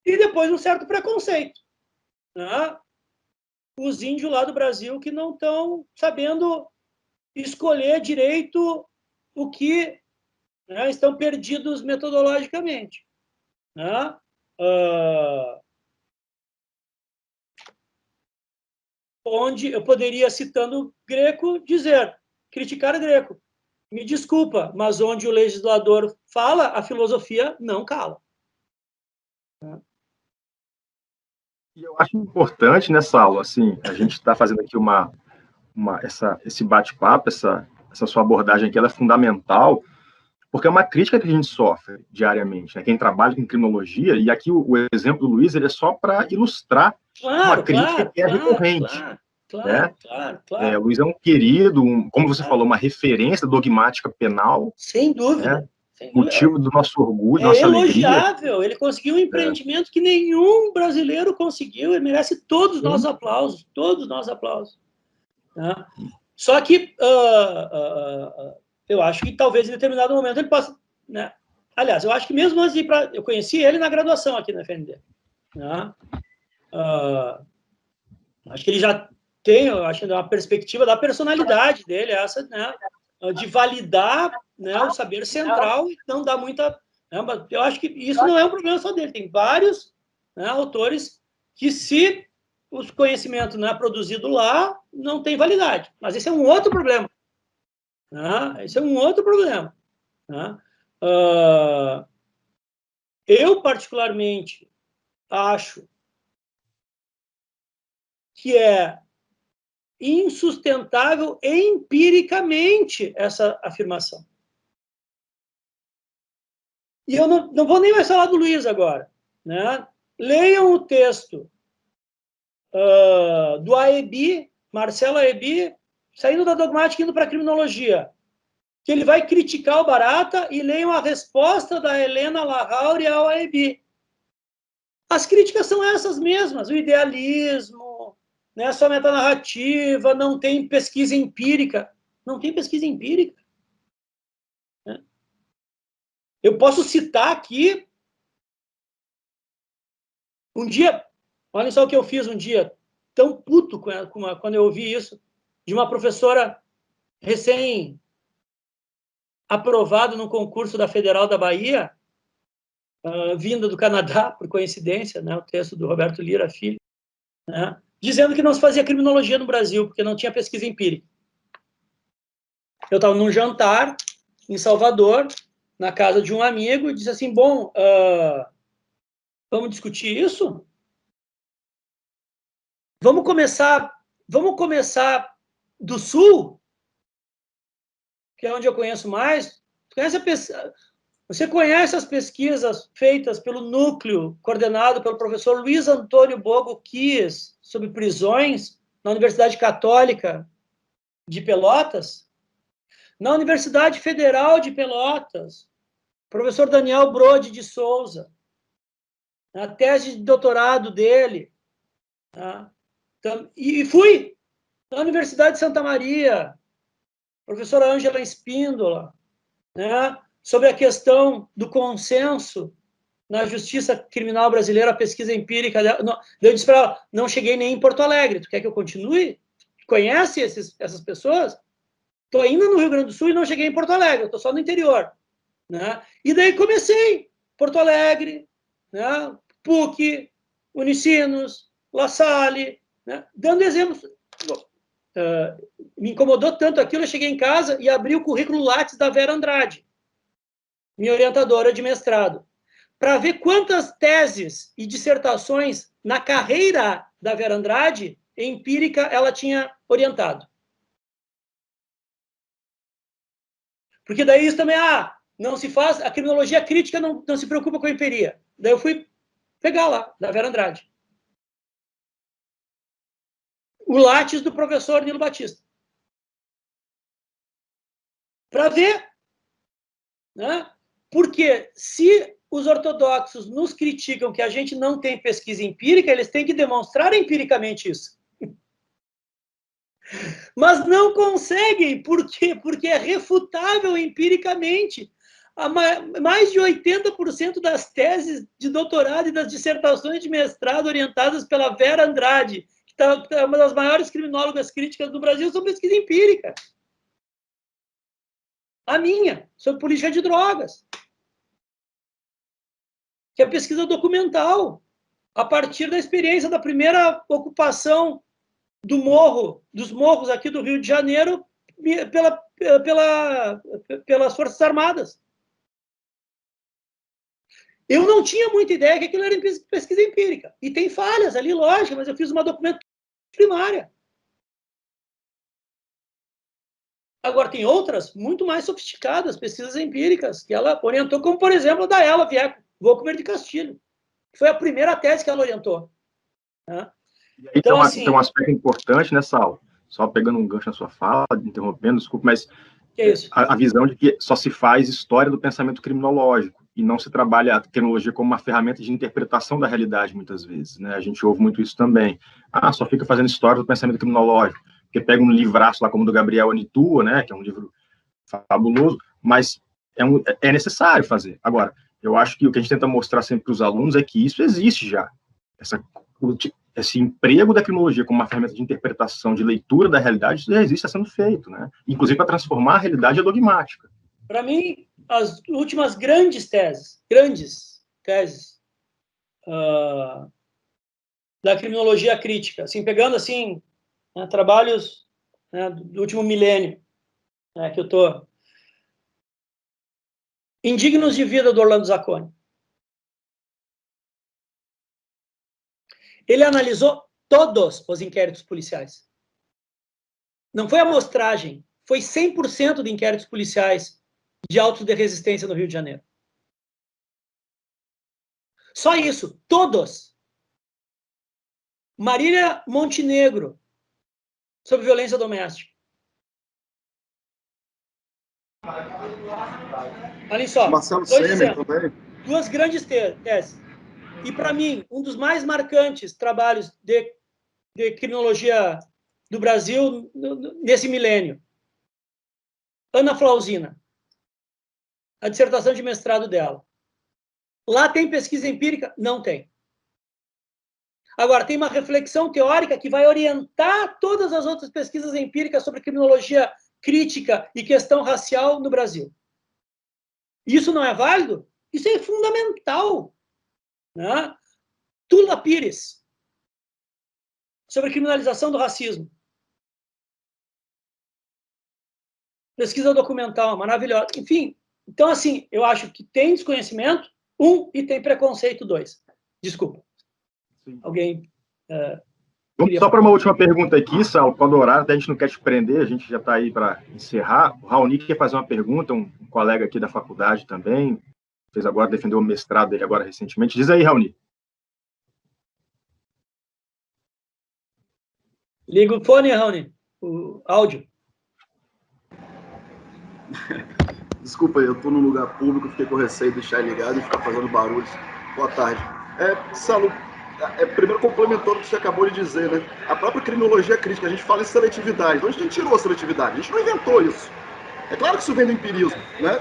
e depois um certo preconceito. Né? Os índios lá do Brasil que não estão sabendo escolher direito o que, né, estão perdidos metodologicamente. Né? Onde eu poderia, citando Greco, dizer, criticar Greco. Me desculpa, mas onde o legislador fala, a filosofia não cala. E eu acho importante nessa aula, assim, a gente está fazendo aqui esse bate-papo, essa sua abordagem aqui, ela é fundamental, porque é uma crítica que a gente sofre diariamente, né? Quem trabalha com criminologia, e aqui o exemplo do Luiz, ele é só para ilustrar uma crítica que é recorrente. Claro. O Luiz é um querido, como você falou, uma referência dogmática penal. Sem dúvida. Né? Motivo do nosso orgulho, nossa elogiável. Alegria. Ele conseguiu um empreendimento que nenhum brasileiro conseguiu. Ele merece todos os nossos aplausos. Todos os nossos aplausos. Né? Só que eu acho que talvez em determinado momento ele possa... Né? Aliás, eu acho que mesmo antes de ir para... Eu conheci ele na graduação aqui na FND. Né? Acho que ele já tem, eu acho, uma perspectiva da personalidade dele, essa, né? De validar, né, o saber central e não dar muita... Né, mas eu acho que isso não é um problema só dele. Tem vários, né, autores que, se o conhecimento não é produzido lá, não tem validade. Mas esse é um outro problema. Né? Esse é um outro problema. Né? Eu, particularmente, acho que é insustentável empiricamente essa afirmação. E eu não vou nem mais falar do Luiz agora. Né? Leiam o texto do Aebi, Marcelo Aebi, saindo da dogmática e indo para a criminologia, que ele vai criticar o Barata e leiam a resposta da Helena Larrauri ao AEB. As críticas são essas mesmas, o idealismo, né, só metanarrativa, não tem pesquisa empírica. Não tem pesquisa empírica. Né? Eu posso citar aqui um dia, olha só o que eu fiz um dia, tão puto quando eu ouvi isso, de uma professora recém-aprovada no concurso da Federal da Bahia, vinda do Canadá, por coincidência, né, o texto do Roberto Lira, filho, né, dizendo que não se fazia criminologia no Brasil, porque não tinha pesquisa empírica. Eu estava num jantar em Salvador, na casa de um amigo, e disse assim, bom, vamos discutir isso? Vamos começar do Sul, que é onde eu conheço mais. Você conhece as pesquisas feitas pelo núcleo, coordenado pelo professor Luiz Antônio Bogo Kies, sobre prisões, na Universidade Católica de Pelotas? Na Universidade Federal de Pelotas, professor Daniel Brode de Souza, a tese de doutorado dele. Tá? E fui na Universidade de Santa Maria, professora Ângela Espíndola, né, sobre a questão do consenso na justiça criminal brasileira, a pesquisa empírica. Eu disse para ela, não cheguei nem em Porto Alegre, tu quer que eu continue? Conhece essas pessoas? Estou ainda no Rio Grande do Sul e não cheguei em Porto Alegre, estou só no interior. Né? E daí comecei, Porto Alegre, né, PUC, Unicinos, La Salle, né, dando exemplos. Me incomodou tanto aquilo, eu cheguei em casa e abri o currículo Lattes da Vera Andrade, minha orientadora de mestrado, para ver quantas teses e dissertações na carreira da Vera Andrade, empírica, ela tinha orientado. Porque daí isso também, não se faz, a criminologia crítica não se preocupa com a empiria. Daí eu fui pegar lá, da Vera Andrade. O Lattes do professor Nilo Batista. Para ver. Né? Porque se os ortodoxos nos criticam que a gente não tem pesquisa empírica, eles têm que demonstrar empiricamente isso. Mas não conseguem. Por quê? Porque é refutável empiricamente. Mais de 80% das teses de doutorado e das dissertações de mestrado orientadas pela Vera Andrade, que é uma das maiores criminólogas críticas do Brasil, são pesquisa empírica. A minha, sobre política de drogas, que é pesquisa documental, a partir da experiência da primeira ocupação dos morros aqui do Rio de Janeiro pelas Forças Armadas. Eu não tinha muita ideia que aquilo era pesquisa empírica. E tem falhas ali, lógico, mas eu fiz uma documentação primária. Agora, tem outras muito mais sofisticadas, pesquisas empíricas, que ela orientou, como, por exemplo, a da Ela Vieco, Volcomer de Castilho, que foi a primeira tese que ela orientou. Né? E aí então, tem um aspecto importante nessa aula, só pegando um gancho na sua fala, interrompendo, desculpe, mas a visão de que só se faz história do pensamento criminológico e não se trabalha a criminologia como uma ferramenta de interpretação da realidade, muitas vezes. Né? A gente ouve muito isso também. Só fica fazendo história do pensamento criminológico, porque pega um livraço lá como o do Gabriel Anitua, né, que é um livro fabuloso, mas é necessário fazer. Agora, eu acho que o que a gente tenta mostrar sempre para os alunos é que isso existe já. Esse emprego da criminologia como uma ferramenta de interpretação, de leitura da realidade, isso já existe, está sendo feito, né? Inclusive para transformar a realidade dogmática. Para mim, as últimas grandes teses da criminologia crítica, assim, pegando assim, né, trabalhos, né, do último milênio, né, que eu estou... Indignos de Vida, do Orlando Zacconi. Ele analisou todos os inquéritos policiais. Não foi amostragem, foi 100% de inquéritos policiais de autos de resistência no Rio de Janeiro. Só isso, todos. Marília Montenegro, sobre violência doméstica. Olha só, Marcelo Semer também. Duas grandes teses. E, para mim, um dos mais marcantes trabalhos de criminologia do Brasil nesse milênio. Ana Flausina, a dissertação de mestrado dela. Lá tem pesquisa empírica? Não tem. Agora, tem uma reflexão teórica que vai orientar todas as outras pesquisas empíricas sobre criminologia crítica e questão racial no Brasil. Isso não é válido? Isso é fundamental. Né? Tula Pires, sobre criminalização do racismo. Pesquisa documental, maravilhosa. Enfim, então, assim, eu acho que tem desconhecimento, e tem preconceito, 2. Desculpa. Sim. Alguém... Vamos só para uma última pergunta aqui, Saulo, quando o horário, até a gente não quer te prender, a gente já está aí para encerrar. O Raoni quer fazer uma pergunta, um colega aqui da faculdade também, fez agora, defendeu o mestrado dele agora recentemente. Diz aí, Raoni. Liga o fone, Raoni, o áudio. Desculpa aí, eu estou num lugar público, fiquei com receio de deixar ligado e ficar fazendo barulhos. Boa tarde. Saulo, primeiro complementando o que você acabou de dizer, né? A própria criminologia crítica, a gente fala em seletividade. De onde a gente tirou a seletividade? A gente não inventou isso. É claro que isso vem do empirismo, né?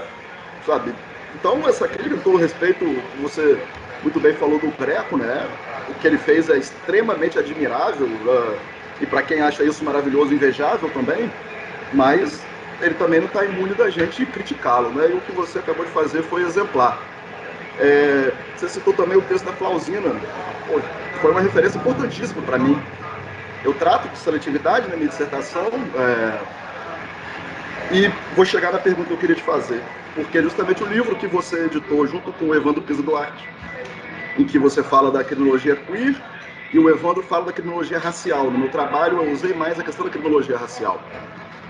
Sabe? Então, essa crítica, com todo respeito, você muito bem falou do Greco, né? O que ele fez é extremamente admirável, e para quem acha isso maravilhoso, invejável também, mas ele também não está imune da gente criticá-lo, né? E o que você acabou de fazer foi exemplar. Você citou também o texto da Flausina. Pô, foi uma referência importantíssima para mim. Eu trato de seletividade na minha dissertação, e vou chegar na pergunta que eu queria te fazer, porque justamente o livro que você editou junto com o Evandro Pisa Duarte, em que você fala da criminologia queer e o Evandro fala da criminologia racial. No meu trabalho eu usei mais a questão da criminologia racial.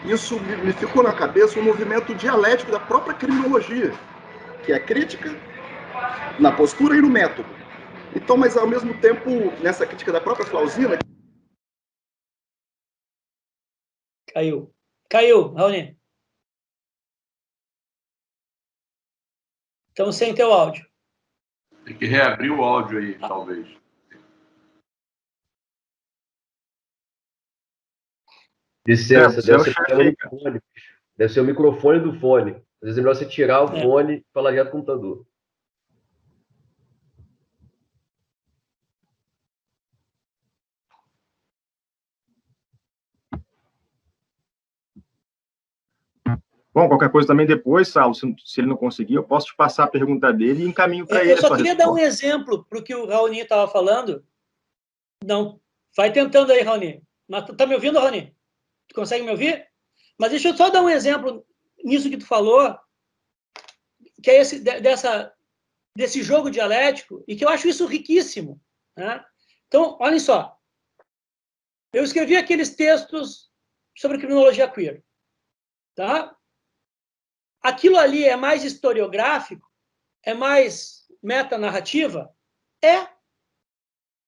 Isso me ficou na cabeça um movimento dialético da própria criminologia, que é crítica na postura e no método. Então, mas ao mesmo tempo, nessa crítica da própria Flausina... Caiu, Raoni. Estamos sem teu áudio. Tem que reabrir o áudio aí, talvez. Licença, deve ser o microfone do fone. Às vezes é melhor você tirar o fone e falar direto do computador. Bom, qualquer coisa também depois, Saulo, se ele não conseguir, eu posso te passar a pergunta dele e encaminho para ele. Eu só queria dar um exemplo para o que o Raoni estava falando. Não, vai tentando aí, Raoni. Tá me ouvindo, Raoni? Tu consegue me ouvir? Mas deixa eu só dar um exemplo nisso que tu falou, que é desse jogo dialético, e que eu acho isso riquíssimo. Né? Então, olhem só. Eu escrevi aqueles textos sobre criminologia queer. Tá? Aquilo ali é mais historiográfico? É mais metanarrativa? É.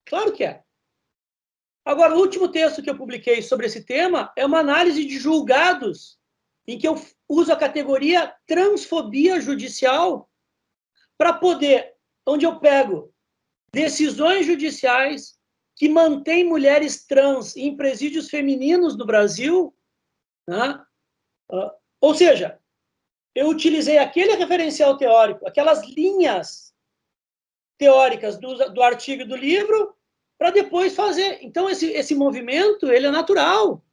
Claro que é. Agora, o último texto que eu publiquei sobre esse tema é uma análise de julgados, em que eu uso a categoria transfobia judicial para poder, onde eu pego decisões judiciais que mantêm mulheres trans em presídios femininos no Brasil, né? Ou seja, eu utilizei aquele referencial teórico, aquelas linhas teóricas do artigo e do livro, para depois fazer. Então, esse movimento, ele é natural,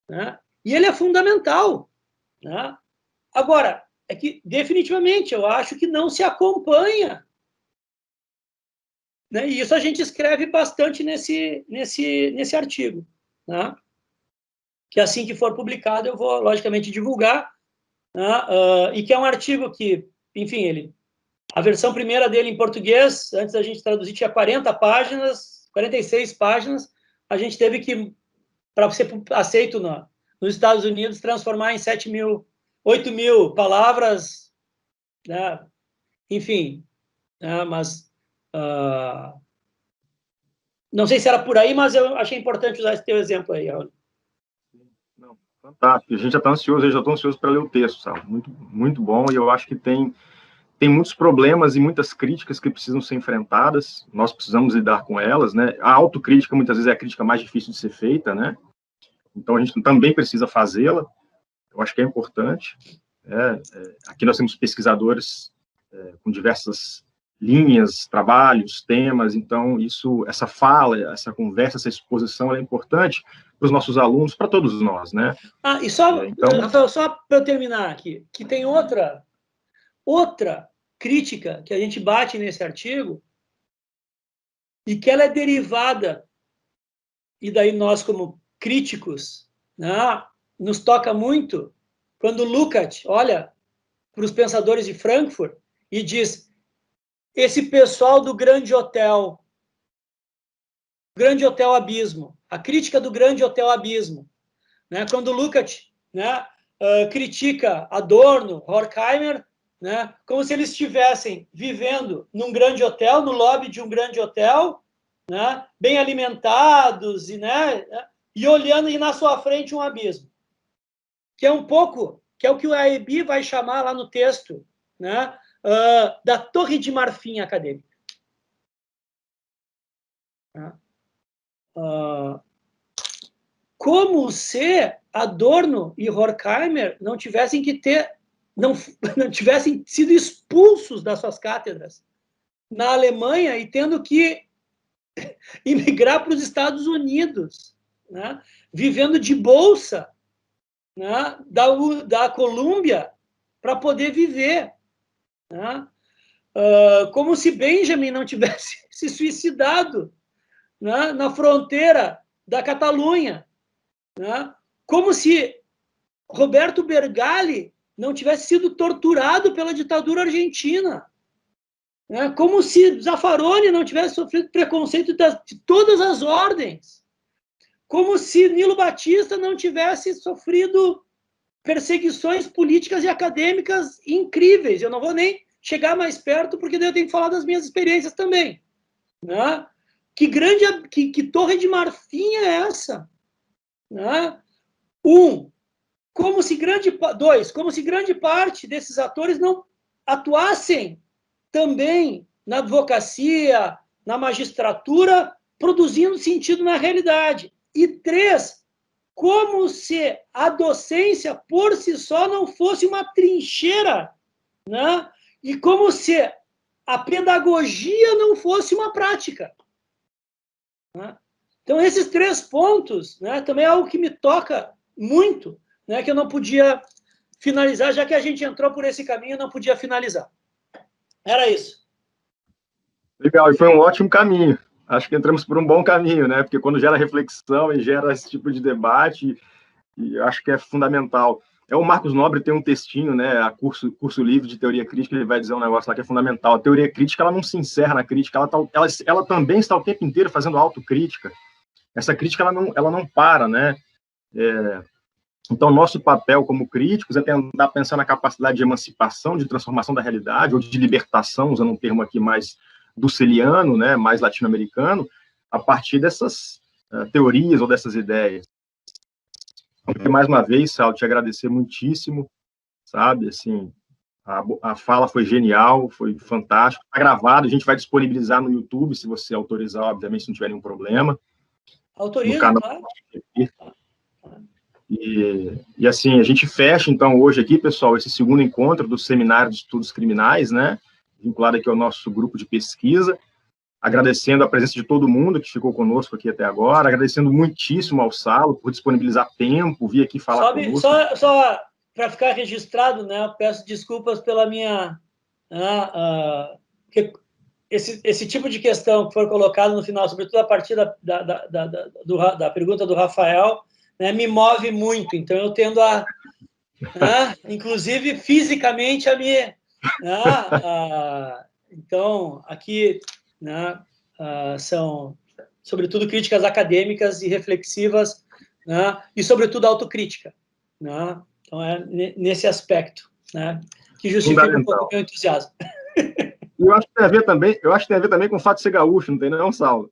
né? E ele é fundamental, né? Agora, é que, definitivamente, eu acho que não se acompanha, né? E isso a gente escreve bastante nesse artigo, né? Que assim que for publicado, eu vou, logicamente, divulgar, né? E que é um artigo que, enfim, a versão primeira dele em português, antes da gente traduzir, tinha 40 páginas, 46 páginas. A gente teve que, para ser aceito nos Estados Unidos, transformar em 8 mil palavras, né? Enfim, né? Mas não sei se era por aí, mas eu achei importante usar esse teu exemplo aí, Raul. Não, Fantástico. A gente já está ansioso, eu já estou ansioso para ler o texto, sabe? Muito, muito bom, e eu acho que tem muitos problemas e muitas críticas que precisam ser enfrentadas, nós precisamos lidar com elas, né? A autocrítica, muitas vezes, é a crítica mais difícil de ser feita, né? Então, a gente também precisa fazê-la, eu acho que é importante. Aqui nós temos pesquisadores com diversas linhas, trabalhos, temas, então, essa fala, essa conversa, essa exposição, ela é importante para os nossos alunos, para todos nós, né? E só, Rafael, só para eu terminar aqui, que tem outra crítica que a gente bate nesse artigo e que ela é derivada, e daí nós, como críticos, né, nos toca muito, quando Lukács olha para os pensadores de Frankfurt e diz: esse pessoal do Grande Hotel Abismo, a crítica do Grande Hotel Abismo, né, quando Lukács, né, critica Adorno, Horkheimer, né, como se eles estivessem vivendo num grande hotel, no lobby de um grande hotel, né, bem alimentados, e olhando e na sua frente um abismo. Que é o que o Aebi vai chamar lá no texto, né, da Torre de Marfim acadêmica. Como se Adorno e Horkheimer não tivessem sido expulsos das suas cátedras na Alemanha e tendo que imigrar para os Estados Unidos, né, vivendo de bolsa, né, da Colômbia para poder viver, né, como se Benjamin não tivesse se suicidado, né, na fronteira da Catalunha, né, como se Roberto Bergali não tivesse sido torturado pela ditadura argentina, né, como se Zaffaroni não tivesse sofrido preconceito de todas as ordens, como se Nilo Batista não tivesse sofrido perseguições políticas e acadêmicas incríveis. Eu não vou nem chegar mais perto, porque daí eu tenho que falar das minhas experiências também, né? Que torre de marfim é essa? Né? Como se grande parte desses atores não atuassem também na advocacia, na magistratura, produzindo sentido na realidade. E 3, como se a docência por si só não fosse uma trincheira, né? E como se a pedagogia não fosse uma prática, né? Então, esses 3 pontos, né, também é algo que me toca muito, né, que eu não podia finalizar, já que a gente entrou por esse caminho, eu não podia finalizar. Era isso. Legal, e foi um ótimo caminho. Acho que entramos por um bom caminho, né? Porque quando gera reflexão e gera esse tipo de debate, e acho que é fundamental. O Marcos Nobre tem um textinho, né? A curso livre de teoria crítica, ele vai dizer um negócio lá que é fundamental. A teoria crítica, ela não se encerra na crítica, ela também está o tempo inteiro fazendo autocrítica. Essa crítica, ela não para, né? Então, nosso papel como críticos é tentar pensar na capacidade de emancipação, de transformação da realidade, ou de libertação, usando um termo aqui mais dusseliano, né, mais latino-americano, a partir dessas teorias ou dessas ideias. Então, mais uma vez, Saulo, te agradecer muitíssimo, sabe, assim, a fala foi genial, foi fantástico, está gravado, a gente vai disponibilizar no YouTube, se você autorizar, obviamente, se não tiver nenhum problema. Autoriza, claro. E assim, a gente fecha, então, hoje aqui, pessoal, esse segundo encontro do Seminário de Estudos Criminais, né, vinculado aqui ao nosso grupo de pesquisa, agradecendo a presença de todo mundo que ficou conosco aqui até agora, agradecendo muitíssimo ao Saulo por disponibilizar tempo, vir aqui falar conosco. Só para ficar registrado, né, eu peço desculpas pela minha... esse tipo de questão que foi colocado no final, sobretudo a partir da pergunta do Rafael, né, me move muito, então eu tendo a, inclusive fisicamente, a me... então, aqui, né, são, sobretudo, críticas acadêmicas e reflexivas, né, e, sobretudo, autocrítica. Né? Então, é nesse aspecto, né, que justifica um pouco o meu entusiasmo. Eu acho que tem a ver também com o fato de ser gaúcho, não tem não, Saulo?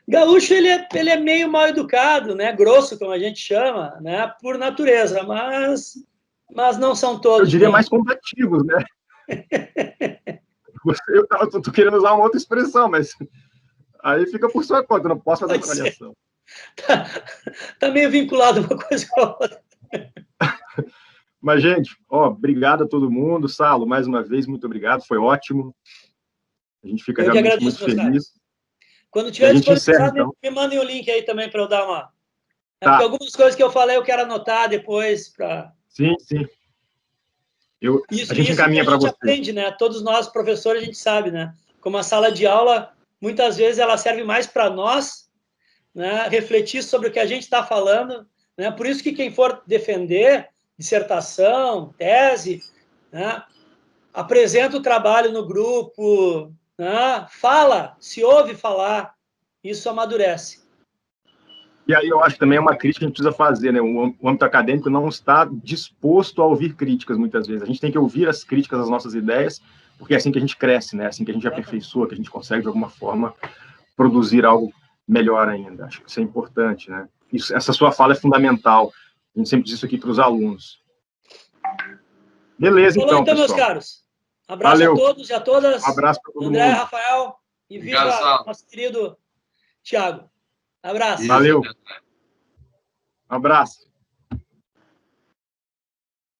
Gaúcho, ele é meio mal educado, né? Grosso, como a gente chama, né? Por natureza, mas não são todos. Eu diria não. Mais combativos, né? Eu tô querendo usar uma outra expressão, mas aí fica por sua conta, eu não posso fazer avaliação. Tá meio vinculado uma coisa com a outra. Mas, gente, obrigado a todo mundo. Salo, mais uma vez, muito obrigado, foi ótimo. A gente fica realmente muito feliz. Quando tiver disponibilizado, então. me mandem o link aí também para eu dar uma... Tá. Porque algumas coisas que eu falei eu quero anotar depois para... Sim. A gente encaminha para você. A gente aprende, né? Todos nós, professores, a gente sabe, né? Como a sala de aula, muitas vezes ela serve mais para nós, né? Refletir sobre o que a gente está falando, né? Por isso que quem for defender dissertação, tese, né? Apresenta o trabalho no grupo, né? Fala, se ouve falar, isso amadurece. E aí eu acho que também é uma crítica que a gente precisa fazer, né? O âmbito acadêmico não está disposto a ouvir críticas, muitas vezes. A gente tem que ouvir as críticas às nossas ideias, porque é assim que a gente cresce, né? É assim que a gente aperfeiçoa, que a gente consegue, de alguma forma, produzir algo melhor ainda. Acho que isso é importante, né? Essa sua fala é fundamental. A gente sempre diz isso aqui para os alunos. Beleza, então, pessoal. Meus caros. Abraço Valeu. A todos e a todas. Um abraço para todo André, mundo. Rafael e viva nosso querido Thiago. Abraço. Valeu. Um abraço.